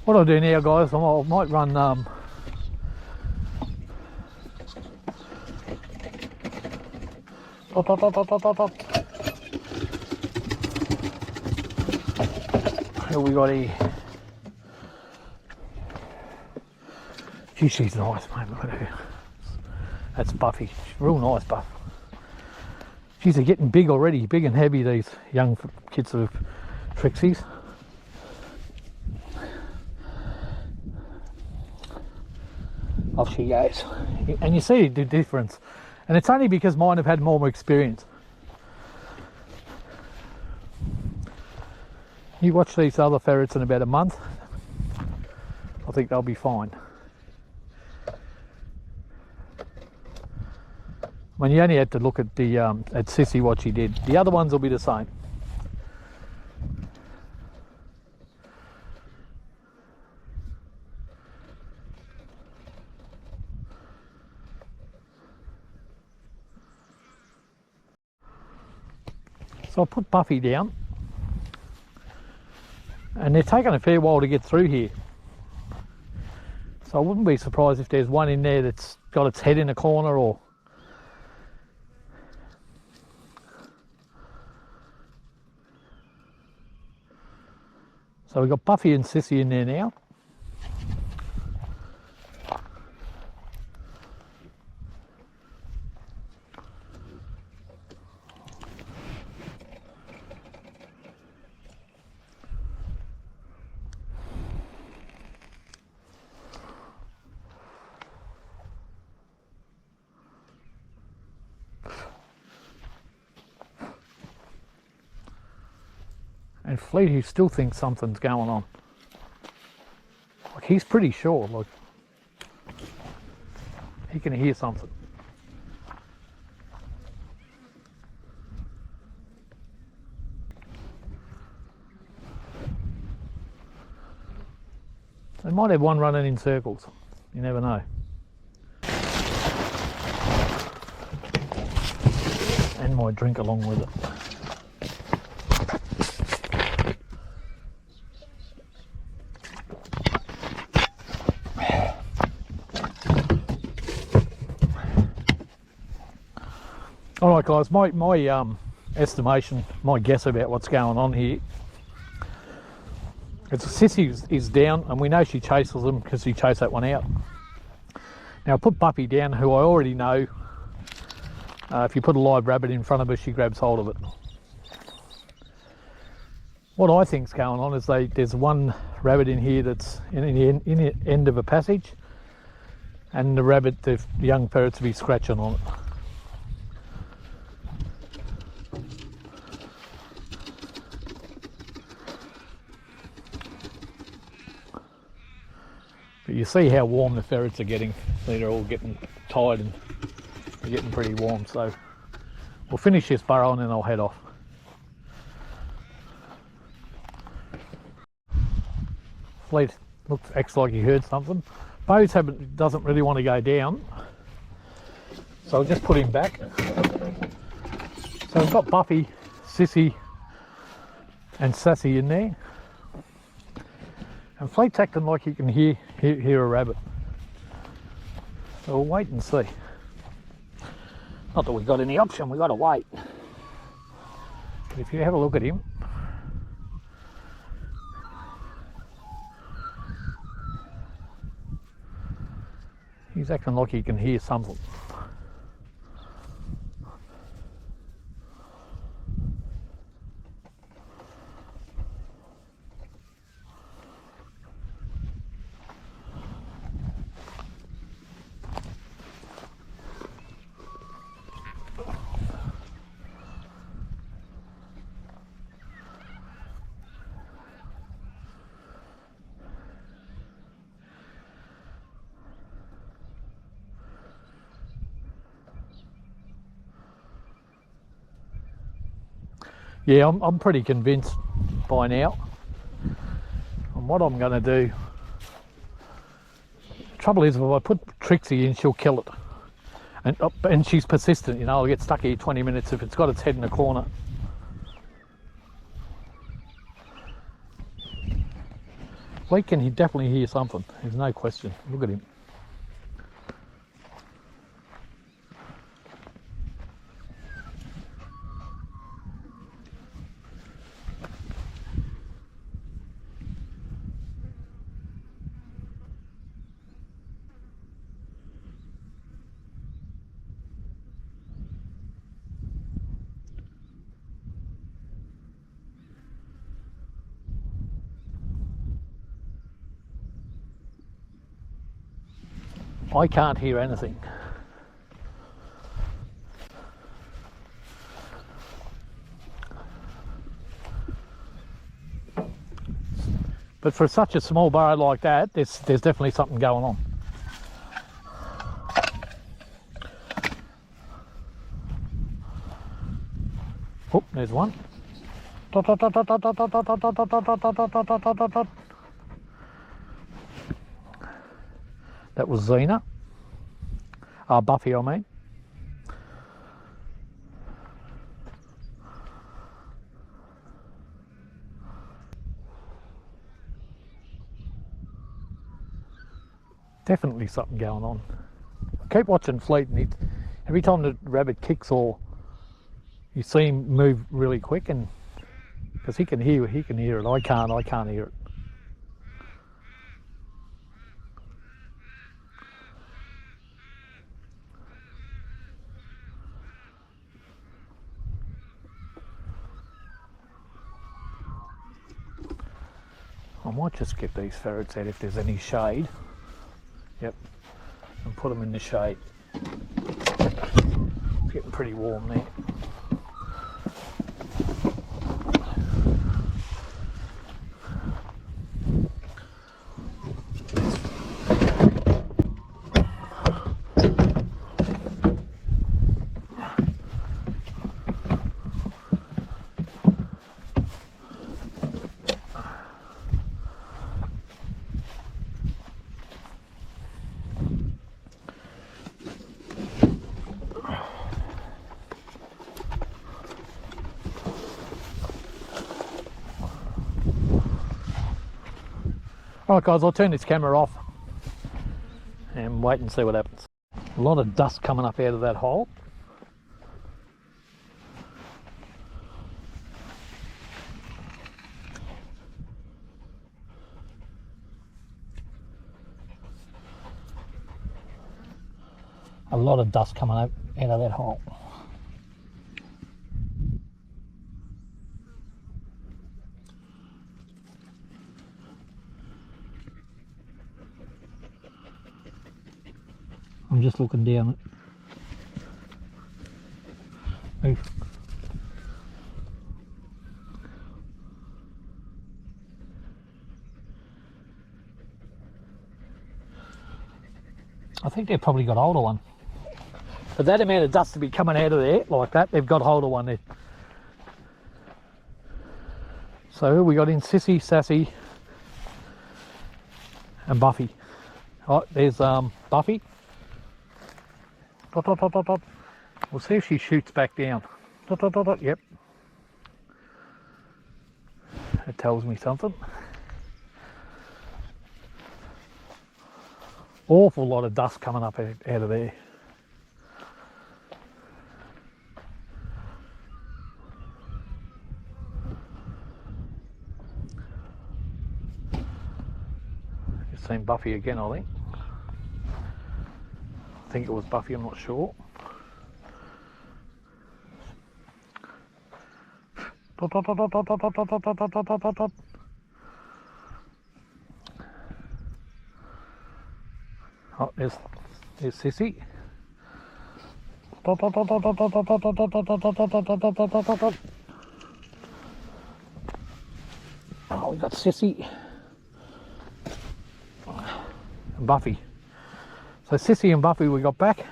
What I'll do now, guys, I might run up. What we got here? Gee, she's nice, mate. Look at her. That's Buffy. She's real nice, Buff. She's getting big already, big and heavy, these young kids of Trixies. Off she goes. And you see the difference. And it's only because mine have had more experience. You watch these other ferrets in about a month, I think they'll be fine. I mean, you only had to look at the at Sissy, what she did. The other ones will be the same. So I'll put Buffy down, and they're taking a fair while to get through here. So I wouldn't be surprised if there's one in there that's got its head in a corner, or so we've got Buffy and Sissy in there now. And Fleet, he still thinks something's going on. Like, he's pretty sure, like, he can hear something. They might have one running in circles, you never know. And my drink along with it. All right, guys, my estimation, my guess about what's going on here. It's Sissy is down, and we know she chases them because she chased that one out. Now I put Buffy down, who I already know. If you put a live rabbit in front of her, she grabs hold of it. What I think's going on is there's one rabbit in here that's in the end of a passage, and the rabbit, the young ferrets, will be scratching on it. But you see how warm the ferrets are getting. They're all getting tired and they're getting pretty warm. So we'll finish this burrow and then I'll head off. Fleet acts like he heard something. Bose doesn't really want to go down, so I'll just put him back. So we've got Buffy, Sissy and Sassy in there. And Fleet's acting like he can hear a rabbit. So we'll wait and see. Not that we've got any option, we've got to wait. But if you have a look at him, he's acting like he can hear something. Yeah, I'm pretty convinced by now. And what I'm going to do, the trouble is if I put Trixie in, she'll kill it. And she's persistent, you know, I'll get stuck here 20 minutes if it's got its head in the corner. Fleet can definitely hear something, there's no question. Look at him. I can't hear anything. But for such a small burrow like that, there's definitely something going on. Oh, there's one. That was Xena. Buffy, I mean. Definitely something going on. Keep watching Fleet, and every time the rabbit kicks or you see him move really quick, and because he can hear it. I can't hear it. I might just get these ferrets out if there's any shade. Yep, and put them in the shade. It's getting pretty warm there. Alright guys, I'll turn this camera off and wait and see what happens. A lot of dust coming up out of that hole. A lot of dust coming out of that hole. I'm just looking down it. Oof. I think they've probably got hold of one. But that amount of dust to be coming out of there like that, they've got hold of one there. So we got in Sissy, Sassy, and Buffy. Oh, there's Buffy. Dot, dot, dot, dot, dot. We'll see if she shoots back down. Dot, dot, dot, dot. Yep. It tells me something. Awful lot of dust coming up out of there. Just seen Buffy again, I think. I think it was Buffy, I'm not sure. Dot, dot, dot, dot, dot, dot, dot, dot, dot, dot, dot, dot, dot. Oh, there's Sissy. Dot, dot, dot, dot, dot, dot, dot, dot, dot, dot, dot, dot, dot, dot, dot, dot, dot. Oh, we got Sissy and Buffy. So Sissy and Buffy we got back.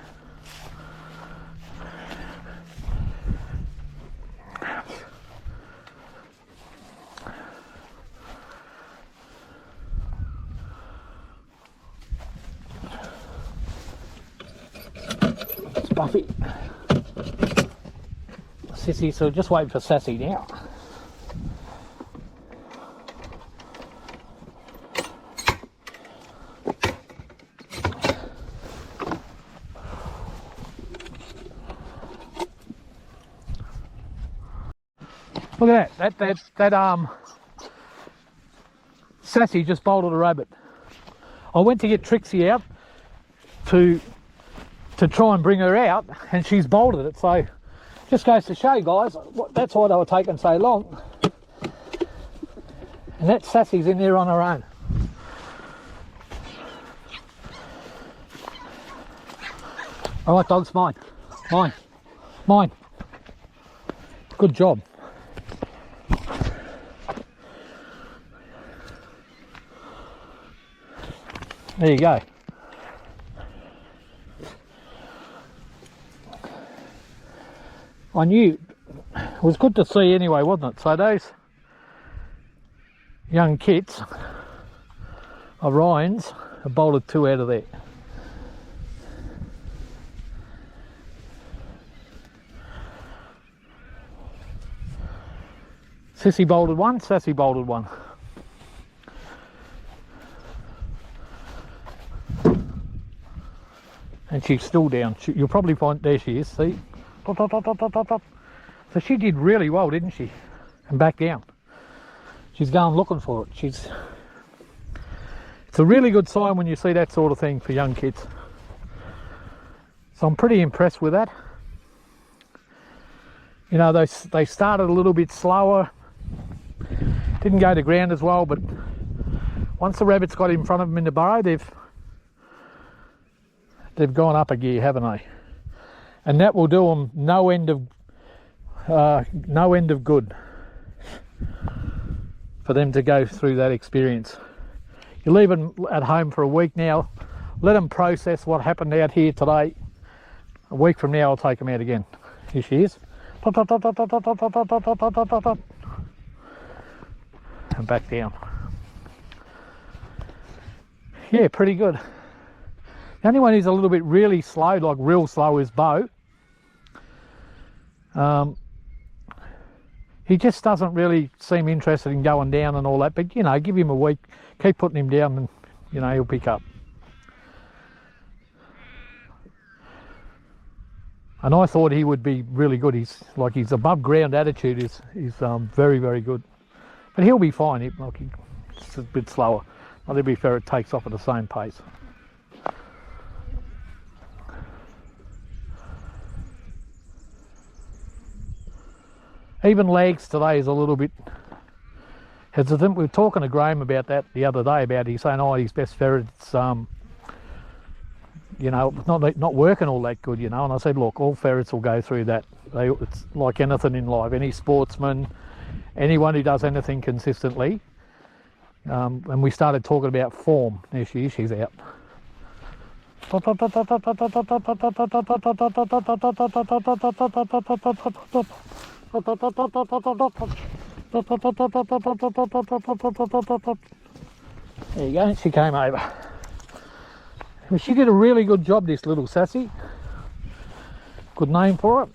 It's Buffy. Sissy, so just wait for Sassy now. Look at that Sassy just bolted a rabbit. I went to get Trixie out to try and bring her out, and she's bolted it. So just goes to show, guys, that's why they were taking so long. And that Sassy's in there on her own. All right, dogs, mine, mine, mine. Good job. There you go. I knew it was good to see anyway, wasn't it? So those young kits of Ryan's have bolted two out of there. Sissy bolted one, Sassy bolted one. And she's still down. You'll probably find, there she is, see? Dot, dot, dot, dot, dot, dot, dot. So she did really well, didn't she? And back down. She's going looking for it. It's a really good sign when you see that sort of thing for young kids. So I'm pretty impressed with that. You know, they started a little bit slower. Didn't go to ground as well, but once the rabbits got in front of them in the burrow, they've gone up a gear, haven't they? And that will do them no end of good for them to go through that experience. You leave them at home for a week now, let them process what happened out here today. A week from now I'll take them out again. Here she is. And back down. Yeah, pretty good. The only one who's a little bit really slow, like real slow, is Bo. He just doesn't really seem interested in going down and all that, but you know, give him a week, keep putting him down, and you know, he'll pick up. And I thought he would be really good. His above ground attitude is very, very good. But he'll be fine. He's a bit slower. Not every ferret takes off at the same pace. Even Legs today is a little bit hesitant. We were talking to Graham about that the other day, about he's saying, oh, his best ferret's you know, not working all that good, you know. And I said, look, all ferrets will go through that. It's like anything in life. Any sportsman, anyone who does anything consistently. And we started talking about form. There she is. She's out. There you go. She came over. She did a really good job, this little sassy. Good name for it.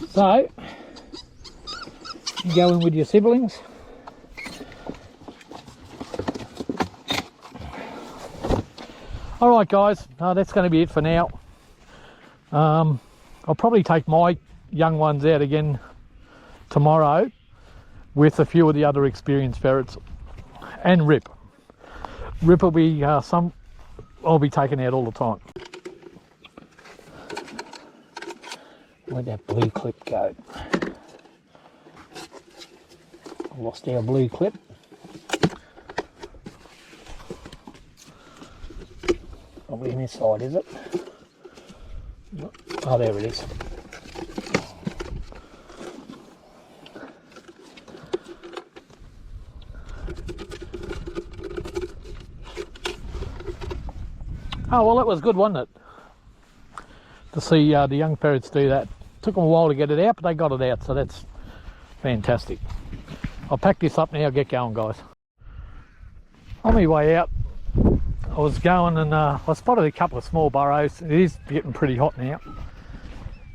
So, you go in with your siblings. Alright guys, that's going to be it for now. I'll probably take my young ones out again tomorrow with a few of the other experienced ferrets. And Rip. Rip will be I'll be taking out all the time. Where'd that blue clip go? Lost our blue clip. Probably on this side, is it? Oh, there it is. Oh, well, that was good, wasn't it? To see the young ferrets do that. Took them a while to get it out, but they got it out, so that's fantastic. I'll pack this up now, get going, guys. On my way out, I was going and I spotted a couple of small burrows. It is getting pretty hot now.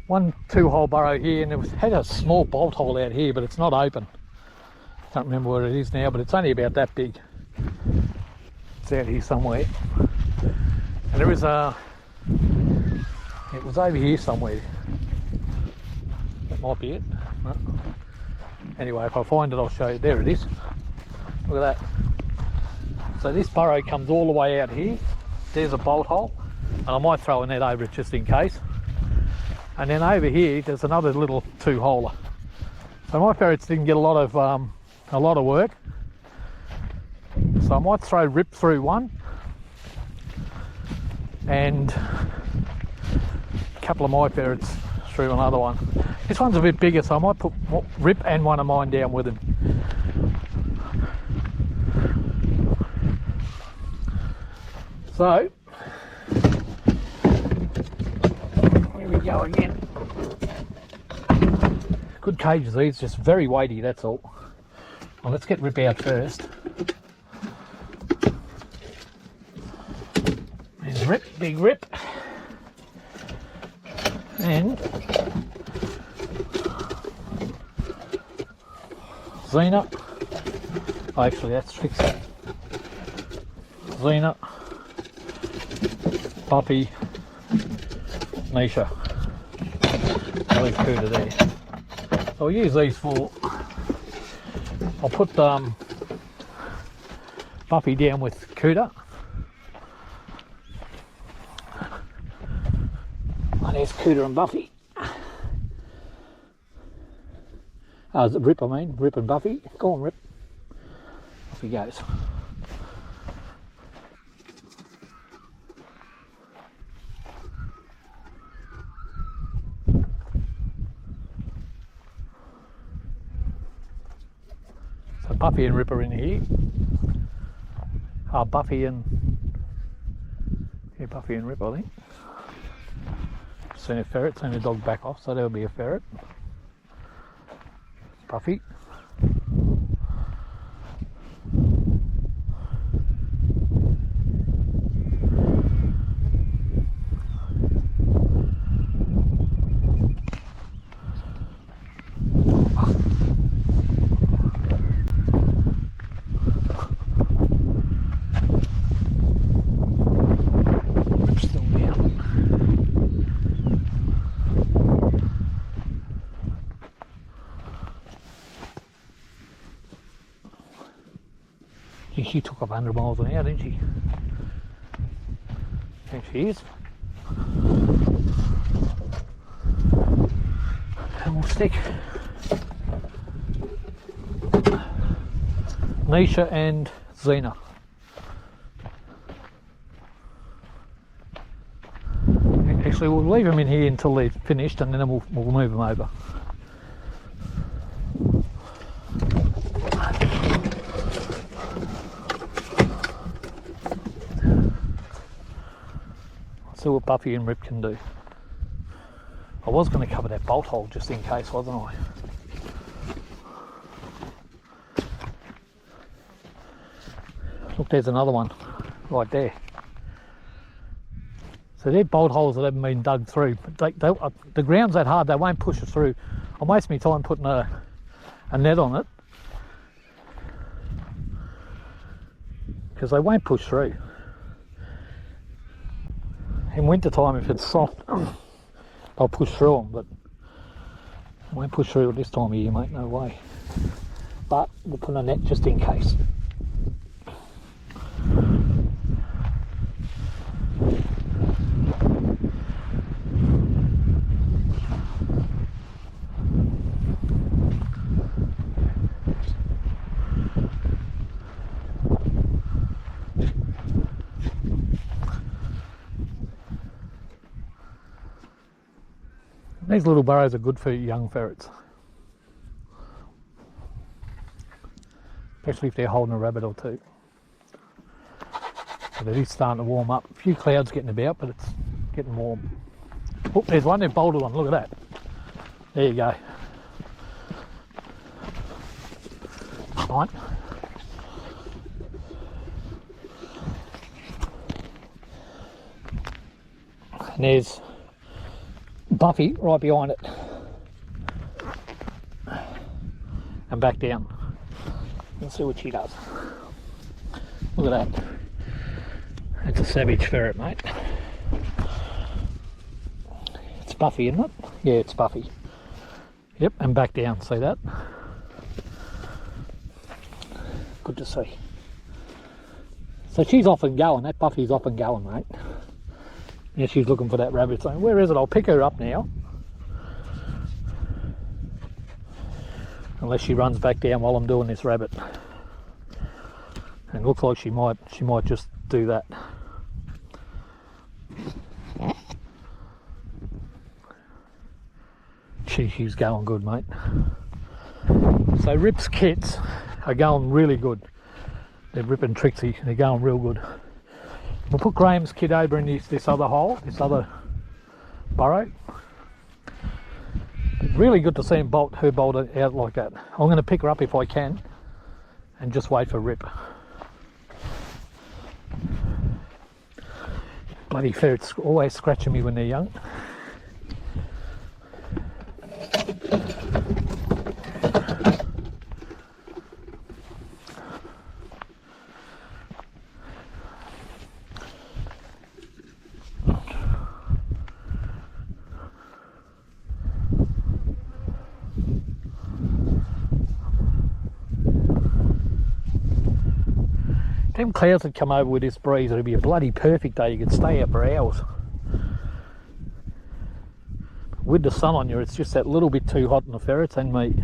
1 2-hole burrow here, and it had a small bolt hole out here, but it's not open. Can't remember where it is now, but it's only about that big. It's out here somewhere. And there is it was over here somewhere. That might be it. No. Anyway, if I find it, I'll show you. There it is. Look at that. So this burrow comes all the way out here. There's a bolt hole, and I might throw a net over it just in case. And then over here, there's another little 2-holer. So my ferrets didn't get a lot of work. So I might throw Rip through one, and a couple of my ferrets through another one. This one's a bit bigger, so I might put Rip and one of mine down with him. So, here we go again. Good cages these, just very weighty, that's all. Well, let's get Rip out first. There's Rip, big Rip. And Xena. Oh, actually, that's Trixie. Xena, Buffy, Nisha. I'll leave Cuda there. So I'll use these for. I'll put Buffy down with Cuda. And there's Cuda and Buffy. Oh, is it Rip, I mean? Rip and Buffy. Go on, Rip. Off he goes. So Buffy and Rip are in here. Buffy and Rip, I think. Seen a ferret, seen a dog back off, so there'll be a ferret. Buffy. She took off 100 miles an hour, didn't she? There she is. And we'll stick Nisha and Xena. Actually, we'll leave them in here until they're finished, and then we'll move them over. See what Buffy and Rip can do. I was going to cover that bolt hole just in case, wasn't I? Look, there's another one right there. So they're bolt holes that haven't been dug through. But the ground's that hard, they won't push it through. I'm wasting my time putting a net on it because they won't push through. In winter time, if it's soft, I'll push through them, but I won't push through it this time of year, mate, no way. But we'll put a net just in case. These little burrows are good for young ferrets, especially if they're holding a rabbit or two. But it is starting to warm up. A few clouds getting about, but it's getting warm. Oh, there's one, they've bolted one, look at that. There you go. Fine. And there's Buffy right behind it, and back down. Let's see what she does. Look at that. It's a savage ferret, mate. It's Buffy, isn't it? Yeah, it's Buffy. Yep, and back down. See that? Good to see. So she's off and going. That Buffy's off and going, mate. Yeah, she's looking for that rabbit. Saying, where is it? I'll pick her up now. Unless she runs back down while I'm doing this rabbit. And it looks like she might just do that. She's going good, mate. So Rip's kits are going really good. They're Rip and Trixie, they're going real good. We'll put Graham's kit over in this other hole, this other burrow. Really good to see him bolt out like that. I'm going to pick her up if I can and just wait for Rip. Bloody ferrets always scratching me when they're young. Them clouds that come over with this breeze, it'll be a bloody perfect day. You could stay out for hours. With the sun on you, it's just that little bit too hot on the ferrets and me.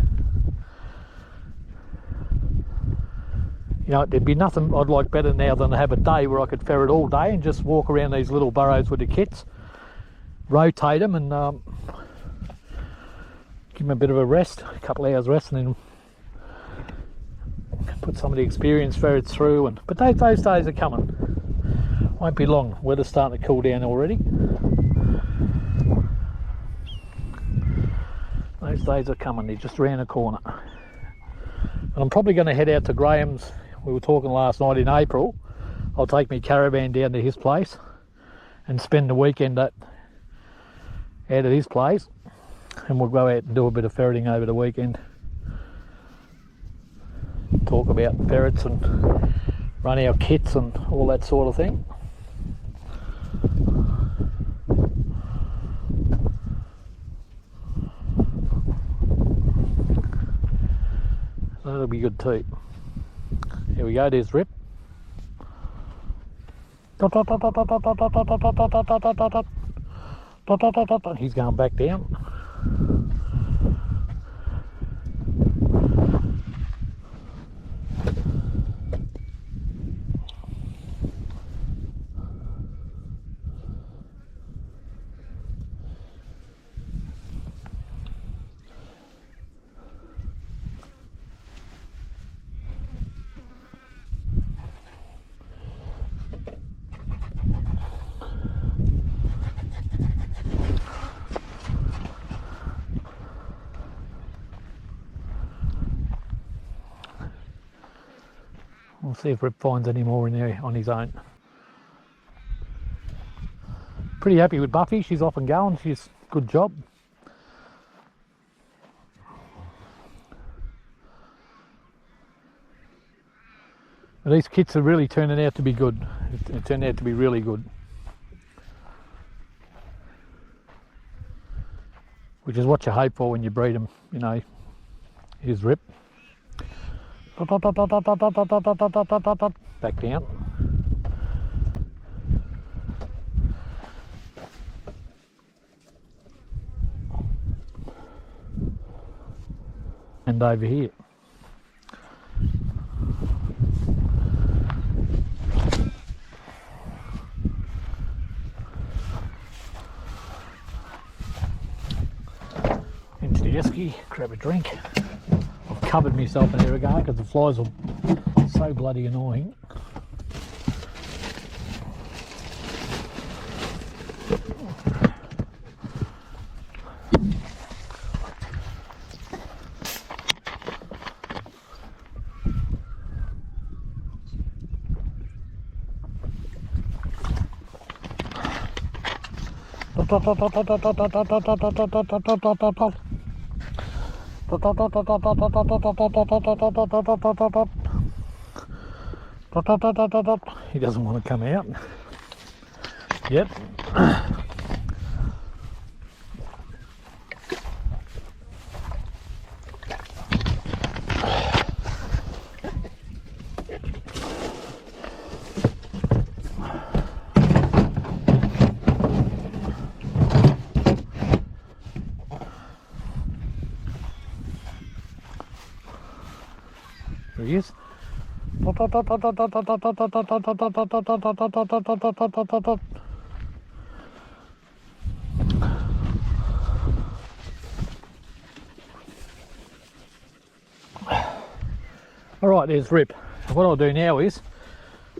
You know, there'd be nothing I'd like better now than to have a day where I could ferret all day and just walk around these little burrows with the kits, rotate them and give them a bit of a rest, a couple of hours rest, and then put some of the experienced ferrets through. But those days are coming. Won't be long. Weather's starting to cool down already. Those days are coming. They're just around the corner. And I'm probably going to head out to Graham's. We were talking last night in April. I'll take my caravan down to his place and spend the weekend out at his place, and we'll go out and do a bit of ferreting over the weekend. Talk about ferrets and run our kits and all that sort of thing. That'll be good too. Here we go, there's Rip. He's going back down. We'll see if Rip finds any more in there on his own. Pretty happy with Buffy. She's off and going. She's good job. But these kits are really turning out to be good. It turned out to be really good. Which is what you hope for when you breed them, you know. Here's Rip. Back down. And over here. Into the esky, grab a drink. I've covered myself in there again because the flies are so bloody annoying. He doesn't want to come out. Yep. There he is. Alright, there's Rip. What I'll do now is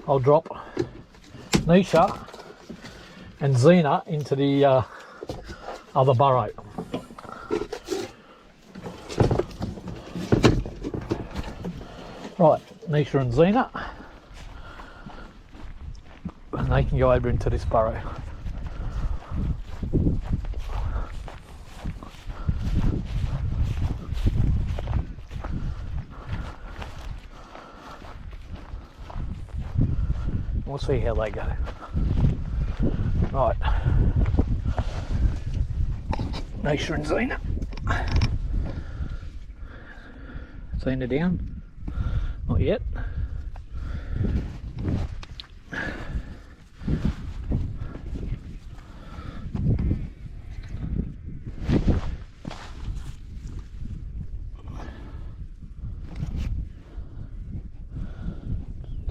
I'll drop Nisha and Xena into the other burrow. Right, Nisha and Xena, and they can go over into this burrow. We'll see how they go. Right, Nisha and Xena. Xena down. Not yet.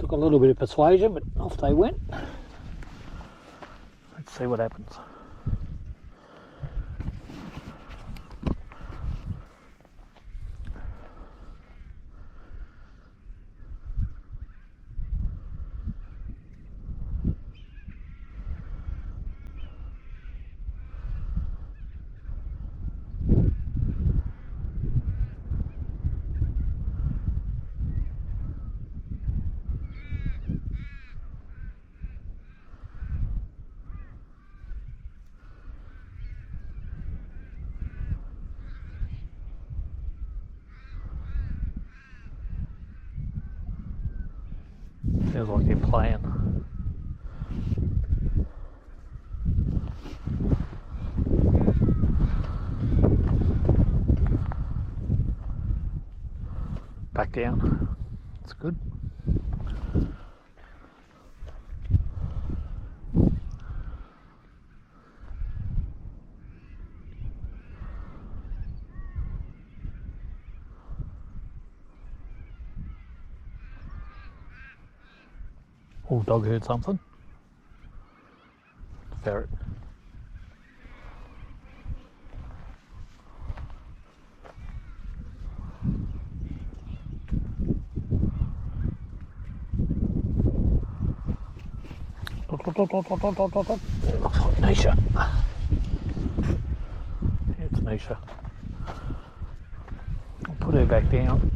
Took a little bit of persuasion, but off they went. Let's see what happens. Feels like they're playing. Back down. It's good. Oh, dog heard something. Ferret. Nisha. It's Nisha. I'll put her back down.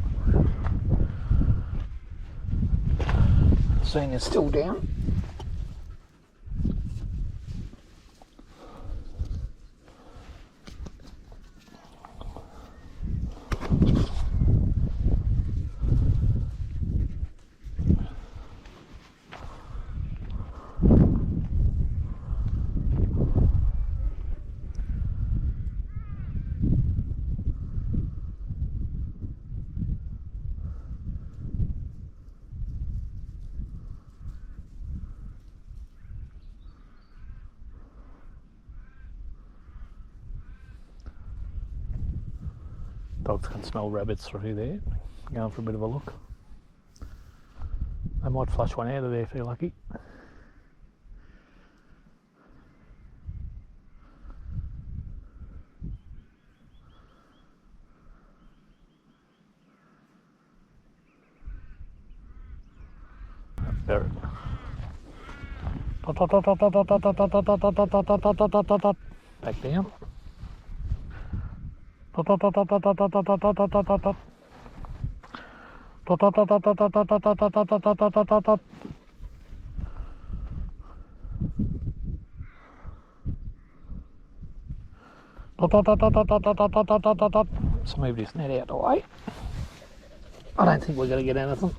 seeing is still down. Dogs can smell rabbits through there. Going for a bit of a look. They might flush one out of there if they're lucky. Ferret. Back down. Let's move this net out of the way. I don't think we're going to get anything.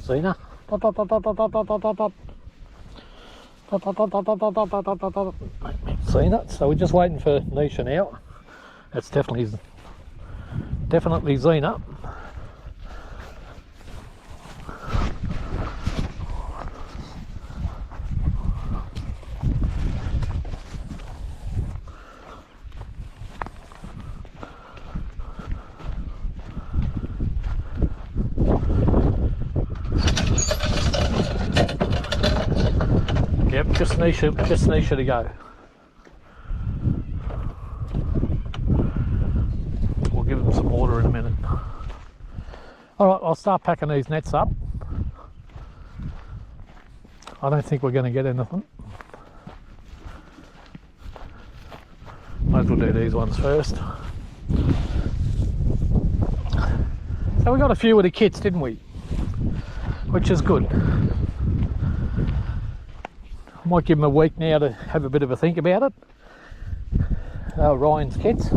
Zena. Seen it, so we're just waiting for Nisha now. That's definitely Zena. Yep, just Nisha to go. We'll give them some water in a minute. Alright, I'll start packing these nets up. I don't think we're going to get anything. Might as well do these ones first. So we got a few of the kits, didn't we? Which is good. I might give them a week now to have a bit of a think about it. Ryan's kits.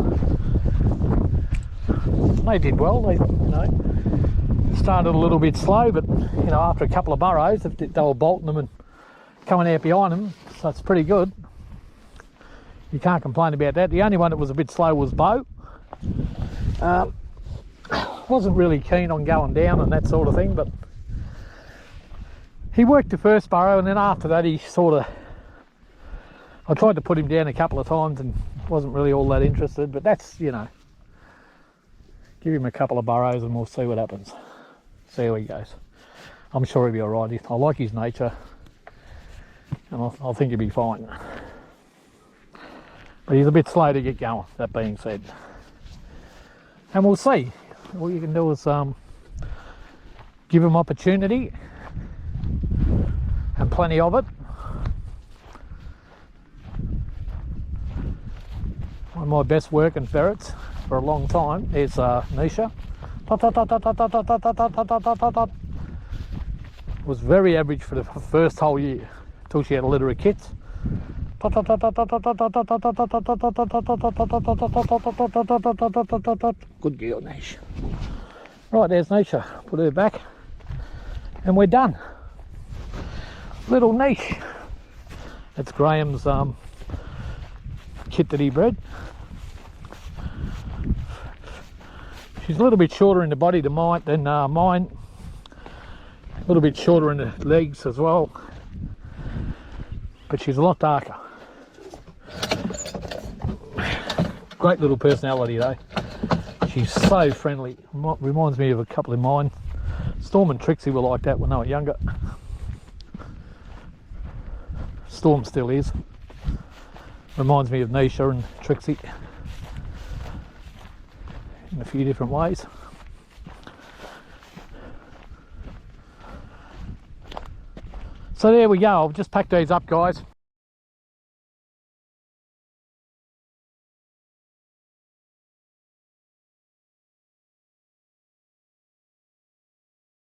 They did well. They, started a little bit slow, but after a couple of burrows, they were bolting them and coming out behind them, so it's pretty good. You can't complain about that. The only one that was a bit slow was Bo. Wasn't really keen on going down and that sort of thing, but he worked the first burrow, and then after that he I tried to put him down a couple of times and wasn't really all that interested, but that's, give him a couple of burrows and we'll see what happens. See how he goes. I'm sure he'll be alright. I like his nature and I think he'll be fine. But he's a bit slow to get going, that being said. And we'll see. All you can do is give him opportunity. And plenty of it. One of my best working ferrets for a long time is Nisha. Was very average for the first whole year until she had a litter of kits. Good girl, Nisha. Right, there's Nisha. Put her back and we're done. Little niche. That's Graham's kit that he bred. She's a little bit shorter in the body than mine. A little bit shorter in the legs as well. But she's a lot darker. Great little personality though. She's so friendly. Reminds me of a couple of mine. Storm and Trixie were like that when they were younger. Storm still is. Reminds me of Nisha and Trixie in a few different ways. So there we go. I've just packed these up, guys.